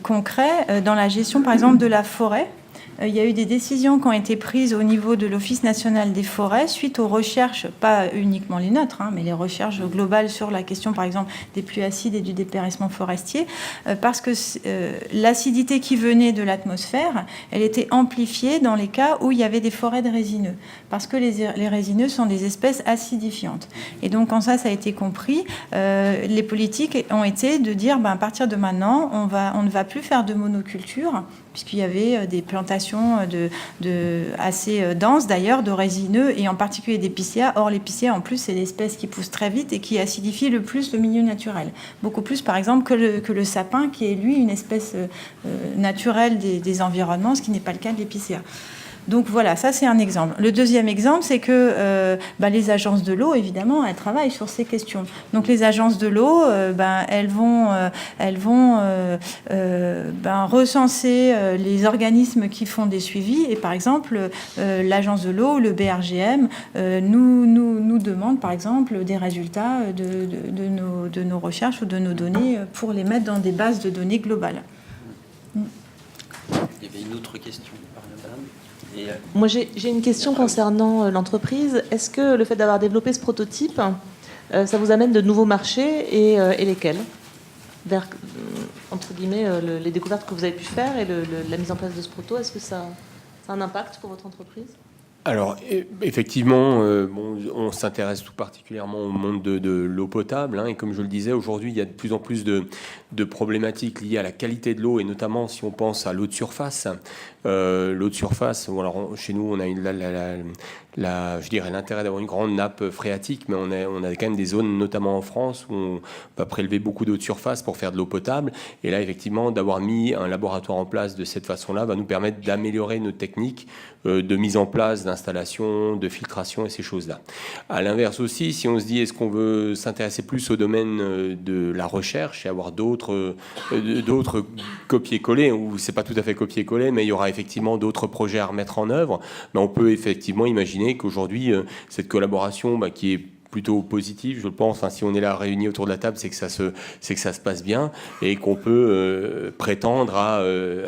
concret. Dans la gestion par exemple de la forêt, il y a eu des décisions qui ont été prises au niveau de l'Office national des forêts suite aux recherches, pas uniquement les nôtres, mais les recherches globales sur la question, par exemple, des pluies acides et du dépérissement forestier, parce que l'acidité qui venait de l'atmosphère, elle était amplifiée dans les cas où il y avait des forêts de résineux, parce que les résineux sont des espèces acidifiantes. Et donc, quand ça a été compris, les politiques ont été de dire, à partir de maintenant, on ne va plus faire de monoculture, puisqu'il y avait des plantations assez denses d'ailleurs de résineux et en particulier d'épicéas. Or l'épicéa en plus c'est l'espèce qui pousse très vite et qui acidifie le plus le milieu naturel. Beaucoup plus par exemple que le sapin qui est lui une espèce naturelle des environnements, ce qui n'est pas le cas de l'épicéa. Donc voilà, ça c'est un exemple. Le deuxième exemple, c'est que les agences de l'eau, évidemment, elles travaillent sur ces questions. Donc les agences de l'eau, elles vont recenser les organismes qui font des suivis. Et par exemple, l'agence de l'eau, le BRGM, nous demande par exemple des résultats de nos recherches ou de nos données pour les mettre dans des bases de données globales. Il y avait une autre question par madame. Et, Moi, j'ai une question concernant l'entreprise. Est-ce que le fait d'avoir développé ce prototype, ça vous amène de nouveaux marchés et lesquels vers, entre guillemets, les découvertes que vous avez pu faire et la mise en place de ce proto, est-ce que ça a un impact pour votre entreprise ? Alors, effectivement, on s'intéresse tout particulièrement au monde de l'eau potable. Et comme je le disais, aujourd'hui, il y a de plus en plus de problématiques liées à la qualité de l'eau, et notamment si on pense à l'eau de surface. L'eau de surface, alors, chez nous, on a je dirais l'intérêt d'avoir une grande nappe phréatique, mais on a quand même des zones, notamment en France, où on va prélever beaucoup d'eau de surface pour faire de l'eau potable. Et là, effectivement, d'avoir mis un laboratoire en place de cette façon-là va nous permettre d'améliorer nos techniques de mise en place d'installation, de filtration et ces choses-là. À l'inverse aussi, si on se dit est-ce qu'on veut s'intéresser plus au domaine de la recherche et avoir d'autres copier-coller, ou c'est pas tout à fait copier-coller, mais il y aura effectivement d'autres projets à remettre en œuvre, mais on peut effectivement imaginer qu'aujourd'hui, cette collaboration qui est plutôt positif, je pense. Enfin, si on est là réunis autour de la table, c'est que ça se passe bien et qu'on peut prétendre à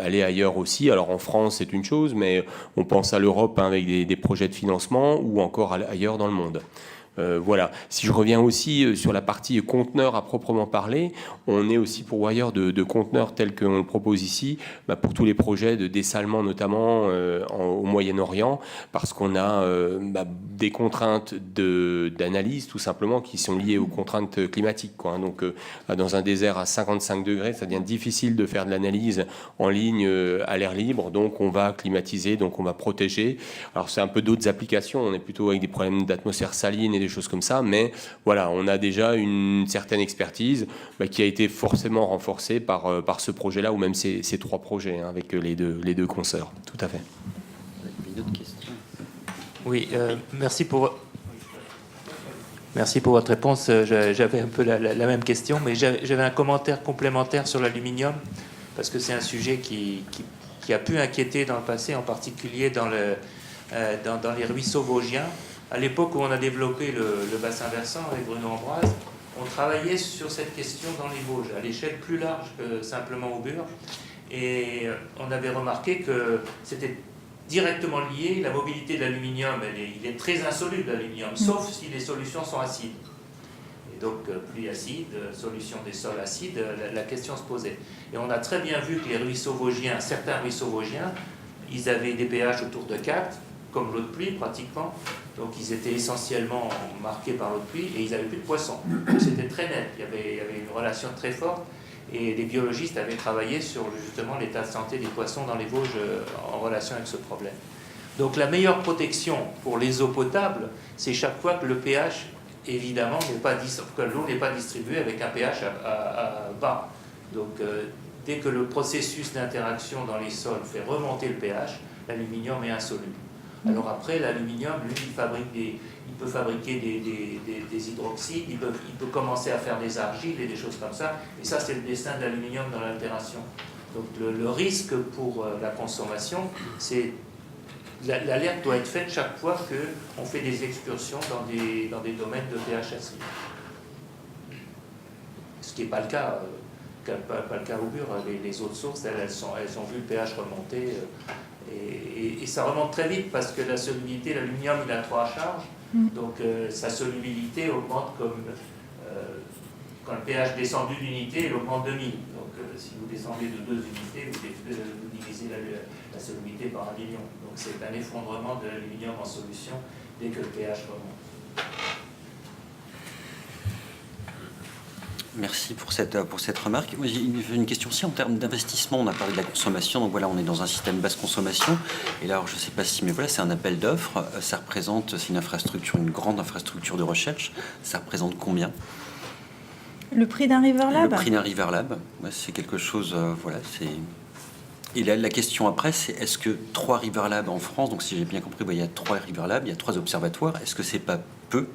aller ailleurs aussi. Alors en France, c'est une chose, mais on pense à l'Europe avec des projets de financement ou encore ailleurs dans le monde. Voilà. Si je reviens aussi sur la partie conteneur à proprement parler, on est aussi pourvoyeur de conteneurs tels qu'on le propose ici, pour tous les projets de dessalement notamment au Moyen-Orient, parce qu'on a des contraintes d'analyse tout simplement qui sont liées aux contraintes climatiques, quoi. Donc dans un désert à 55 degrés, ça devient difficile de faire de l'analyse en ligne à l'air libre, donc on va climatiser, donc on va protéger. Alors c'est un peu d'autres applications, on est plutôt avec des problèmes d'atmosphère saline et des choses comme ça, mais voilà, on a déjà une certaine expertise qui a été forcément renforcée par ce projet-là, ou même ces trois projets avec les deux consoeurs. Tout à fait. Une autre question. Oui, merci pour votre réponse. J'avais un peu la même question, mais j'avais un commentaire complémentaire sur l'aluminium, parce que c'est un sujet qui a pu inquiéter dans le passé, en particulier dans les ruisseaux vosgiens. À l'époque où on a développé le bassin versant avec Bruno Ambroise, on travaillait sur cette question dans les Vosges, à l'échelle plus large que simplement au Bure. Et on avait remarqué que c'était directement lié, la mobilité de l'aluminium, il est très insoluble l'aluminium, sauf si les solutions sont acides. Et donc, pluie acide, solution des sols acides, la question se posait. Et on a très bien vu que les ruisseaux vosgiens, certains ruisseaux vosgiens, ils avaient des pH autour de 4, comme l'eau de pluie pratiquement. Donc ils étaient essentiellement marqués par l'eau de pluie et ils n'avaient plus de poissons. Donc c'était très net, il y avait une relation très forte et les biologistes avaient travaillé sur justement l'état de santé des poissons dans les Vosges en relation avec ce problème. Donc la meilleure protection pour les eaux potables, c'est chaque fois que le pH, évidemment, que l'eau n'est pas distribuée avec un pH à bas. Donc dès que le processus d'interaction dans les sols fait remonter le pH, l'aluminium est insoluble. Alors après, l'aluminium, lui, il peut fabriquer des hydroxydes, il peut commencer à faire des argiles et des choses comme ça. Et ça, c'est le destin de l'aluminium dans l'altération. Donc le risque pour la consommation, c'est l'alerte doit être faite chaque fois qu'on fait des excursions dans des domaines de pH acide. Ce qui n'est pas le cas. Pas le cas au Bure. Les autres sources, elles ont vu le pH remonter. Et ça remonte très vite parce que la solubilité, l'aluminium, il a 3 charges. Donc sa solubilité augmente comme quand le pH descend d'une unité, il augmente de 1000. Donc si vous descendez de 2 unités, vous divisez la solubilité par 1 million. Donc c'est un effondrement de l'aluminium en solution dès que le pH remonte. Merci pour cette remarque. Moi, j'ai une question aussi en termes d'investissement. On a parlé de la consommation, donc voilà, on est dans un système basse consommation. Et là, alors, je ne sais pas si, mais voilà, c'est un appel d'offres. Ça représente, c'est une infrastructure, une grande infrastructure de recherche. Ça représente combien? Le prix d'un River Lab? Le prix d'un River Lab, ouais, c'est quelque chose, voilà, c'est... Et là, la question après, c'est est-ce que 3 River Labs en France, donc si j'ai bien compris, il y a 3 River Labs, il y a 3 observatoires, est-ce que c'est pas peu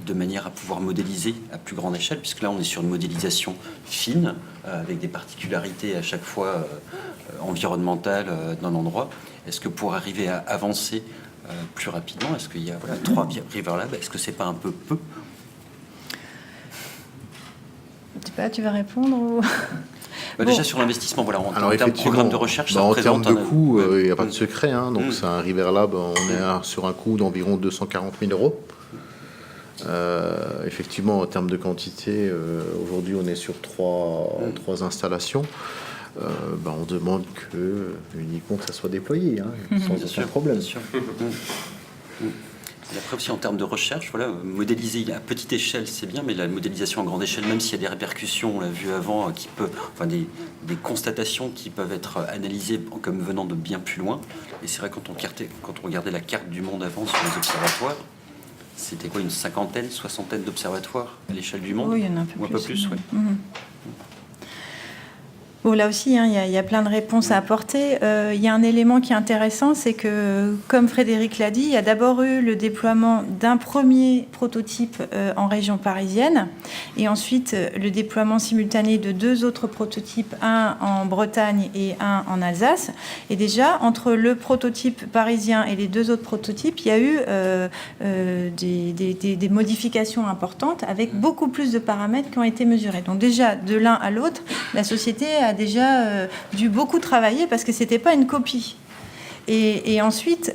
de manière à pouvoir modéliser à plus grande échelle, puisque là on est sur une modélisation fine, avec des particularités à chaque fois environnementales d'un endroit. Est-ce que pour arriver à avancer plus rapidement, est-ce qu'il y a 3 River Labs, est-ce que c'est pas un peu peu? Je sais pas, tu vas répondre ou... Déjà sur l'investissement, voilà, en termes de programme de recherche, ça en représente termes de coût, il n'y a pas de secret. Hein, donc c'est un River Lab, on est sur un coût d'environ 240 000 euros. Effectivement, en termes de quantité, aujourd'hui on est sur trois installations. On demande uniquement que ça soit déployé, hein, sans aucun problème. Bien sûr. Et après aussi en termes de recherche, voilà, modéliser à petite échelle c'est bien, mais la modélisation à grande échelle, même s'il y a des répercussions, on l'a vu avant, des constatations qui peuvent être analysées comme venant de bien plus loin. Et c'est vrai quand on regardait la carte du monde avant sur les observatoires, c'était quoi, une cinquantaine, soixantaine d'observatoires à l'échelle du monde? Oui, il y en a un peu plus. Ouais. Bon, là aussi, il y a plein de réponses à apporter. Il y a un élément qui est intéressant, c'est que, comme Frédéric l'a dit, il y a d'abord eu le déploiement d'un premier prototype en région parisienne, et ensuite le déploiement simultané de 2 autres prototypes, un en Bretagne et un en Alsace. Et déjà, entre le prototype parisien et les 2 autres prototypes, il y a eu des modifications importantes avec beaucoup plus de paramètres qui ont été mesurés. Donc déjà, de l'un à l'autre, la société a déjà dû beaucoup travailler parce que c'était pas une copie. Et ensuite,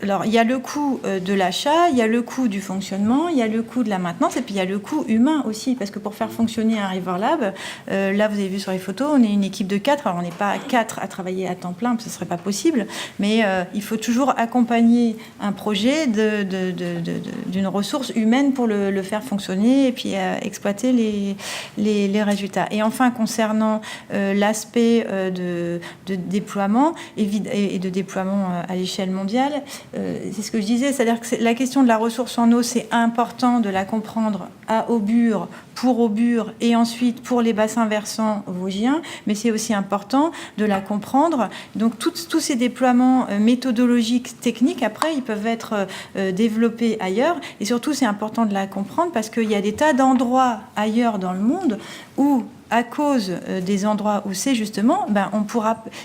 alors il y a le coût de l'achat, il y a le coût du fonctionnement, il y a le coût de la maintenance, et puis il y a le coût humain aussi, parce que pour faire fonctionner un River Lab, là vous avez vu sur les photos, on est une équipe de 4, alors on n'est pas 4 à travailler à temps plein, parce que ce serait pas possible, mais il faut toujours accompagner un projet d'une ressource humaine pour le faire fonctionner et puis exploiter les résultats. Et enfin, concernant l'aspect de déploiement et de déploiement à l'échelle mondiale, c'est ce que je disais, c'est-à-dire que la question de la ressource en eau, c'est important de la comprendre à Aubure, pour Aubure et ensuite pour les bassins versants vosgiens, mais c'est aussi important de la comprendre. Donc tous ces déploiements méthodologiques, techniques, après, ils peuvent être développés ailleurs, et surtout c'est important de la comprendre parce qu'il y a des tas d'endroits ailleurs dans le monde où, à cause des endroits où c'est justement,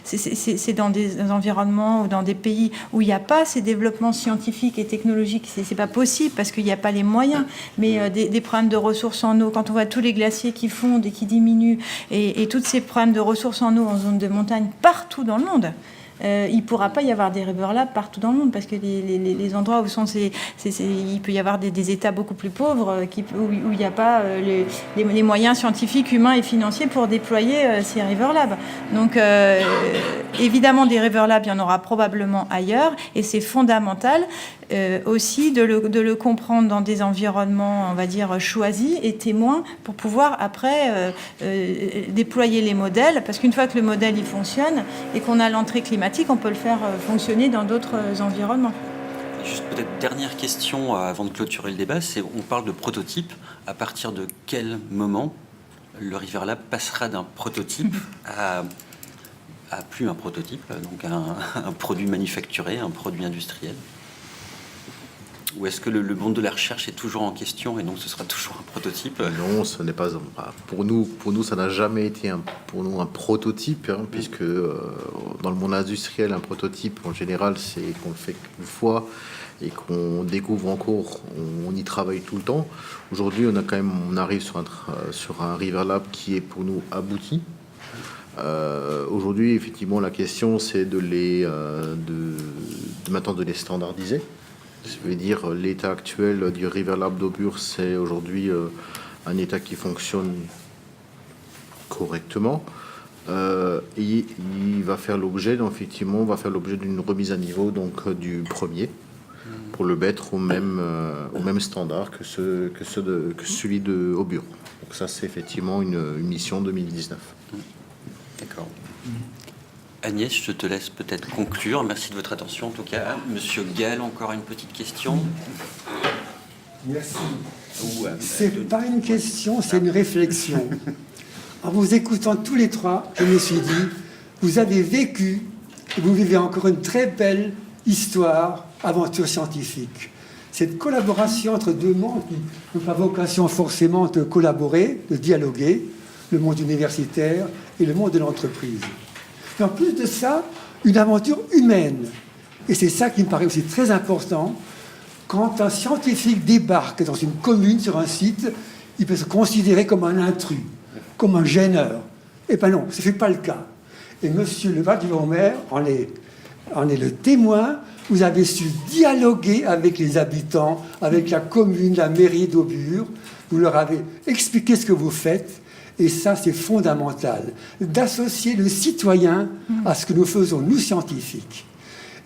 c'est dans des environnements ou dans des pays où il n'y a pas ces développements scientifiques et technologiques, c'est pas possible parce qu'il n'y a pas les moyens, mais des problèmes de ressources en eau, quand on voit tous les glaciers qui fondent et qui diminuent, et tous ces problèmes de ressources en eau en zone de montagne partout dans le monde, il ne pourra pas y avoir des River Labs partout dans le monde parce que les endroits où il peut y avoir des États beaucoup plus pauvres où il n'y a pas les moyens scientifiques, humains et financiers pour déployer ces River Labs. Donc évidemment des River Labs, il y en aura probablement ailleurs, et c'est fondamental aussi de le comprendre dans des environnements, on va dire, choisis et témoins pour pouvoir après déployer les modèles, parce qu'une fois que le modèle il fonctionne et qu'on a l'entrée climatique, on peut le faire fonctionner dans d'autres environnements. Juste peut-être dernière question avant de clôturer le débat, c'est on parle de prototype. À partir de quel moment le River Lab passera d'un prototype à plus un prototype, donc un produit manufacturé, un produit industriel? Ou est-ce que le monde de la recherche est toujours en question et donc ce sera toujours un prototype? Non, ce n'est pas. Pour nous, ça n'a jamais été un prototype, puisque dans le monde industriel, un prototype, en général, c'est qu'on le fait une fois et qu'on découvre encore, on y travaille tout le temps. Aujourd'hui, on arrive sur un River Lab qui est pour nous abouti. Aujourd'hui, effectivement, la question, c'est maintenant de les standardiser. Je veux dire, l'état actuel du River Lab d'Aubure, c'est aujourd'hui un état qui fonctionne correctement. Et il va faire l'objet, d'une remise à niveau du premier, pour le mettre au même standard que celui de Aubure. Donc ça, c'est effectivement une mission 2019. D'accord. Agnès, je te laisse peut-être conclure. Merci de votre attention en tout cas. Monsieur Gall, encore une petite question. Merci. C'est pas une question, c'est une réflexion. En vous écoutant tous les trois, je me suis dit, vous avez vécu et vous vivez encore une très belle histoire, aventure scientifique. Cette collaboration entre deux mondes qui n'ont pas vocation forcément de collaborer, de dialoguer, le monde universitaire et le monde de l'entreprise. Et en plus de ça, une aventure humaine. Et c'est ça qui me paraît aussi très important. Quand un scientifique débarque dans une commune, sur un site, il peut se considérer comme un intrus. comme un gêneur. Eh bien non, ce n'est pas le cas. Et monsieur le maire en est le témoin. Vous avez su dialoguer avec les habitants, avec la commune, la mairie d'Aubure. Vous leur avez expliqué ce que vous faites. Et ça, c'est fondamental, d'associer le citoyen à ce que nous faisons, nous, scientifiques.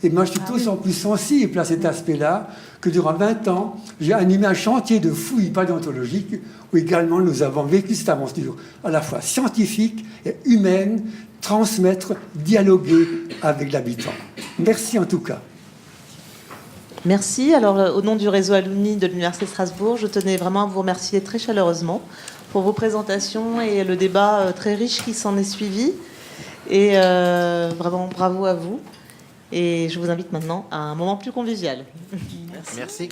Et moi, je suis d'autant plus sensible à cet aspect-là que durant 20 ans, j'ai animé un chantier de fouilles paléontologiques où également nous avons vécu cette aventure à la fois scientifique et humaine, transmettre, dialoguer avec l'habitant. Merci en tout cas. Merci. Alors, au nom du réseau alumni de l'Université de Strasbourg, je tenais vraiment à vous remercier très chaleureusement pour vos présentations et le débat très riche qui s'en est suivi. Et vraiment, bravo à vous. Et je vous invite maintenant à un moment plus convivial. Merci. Merci.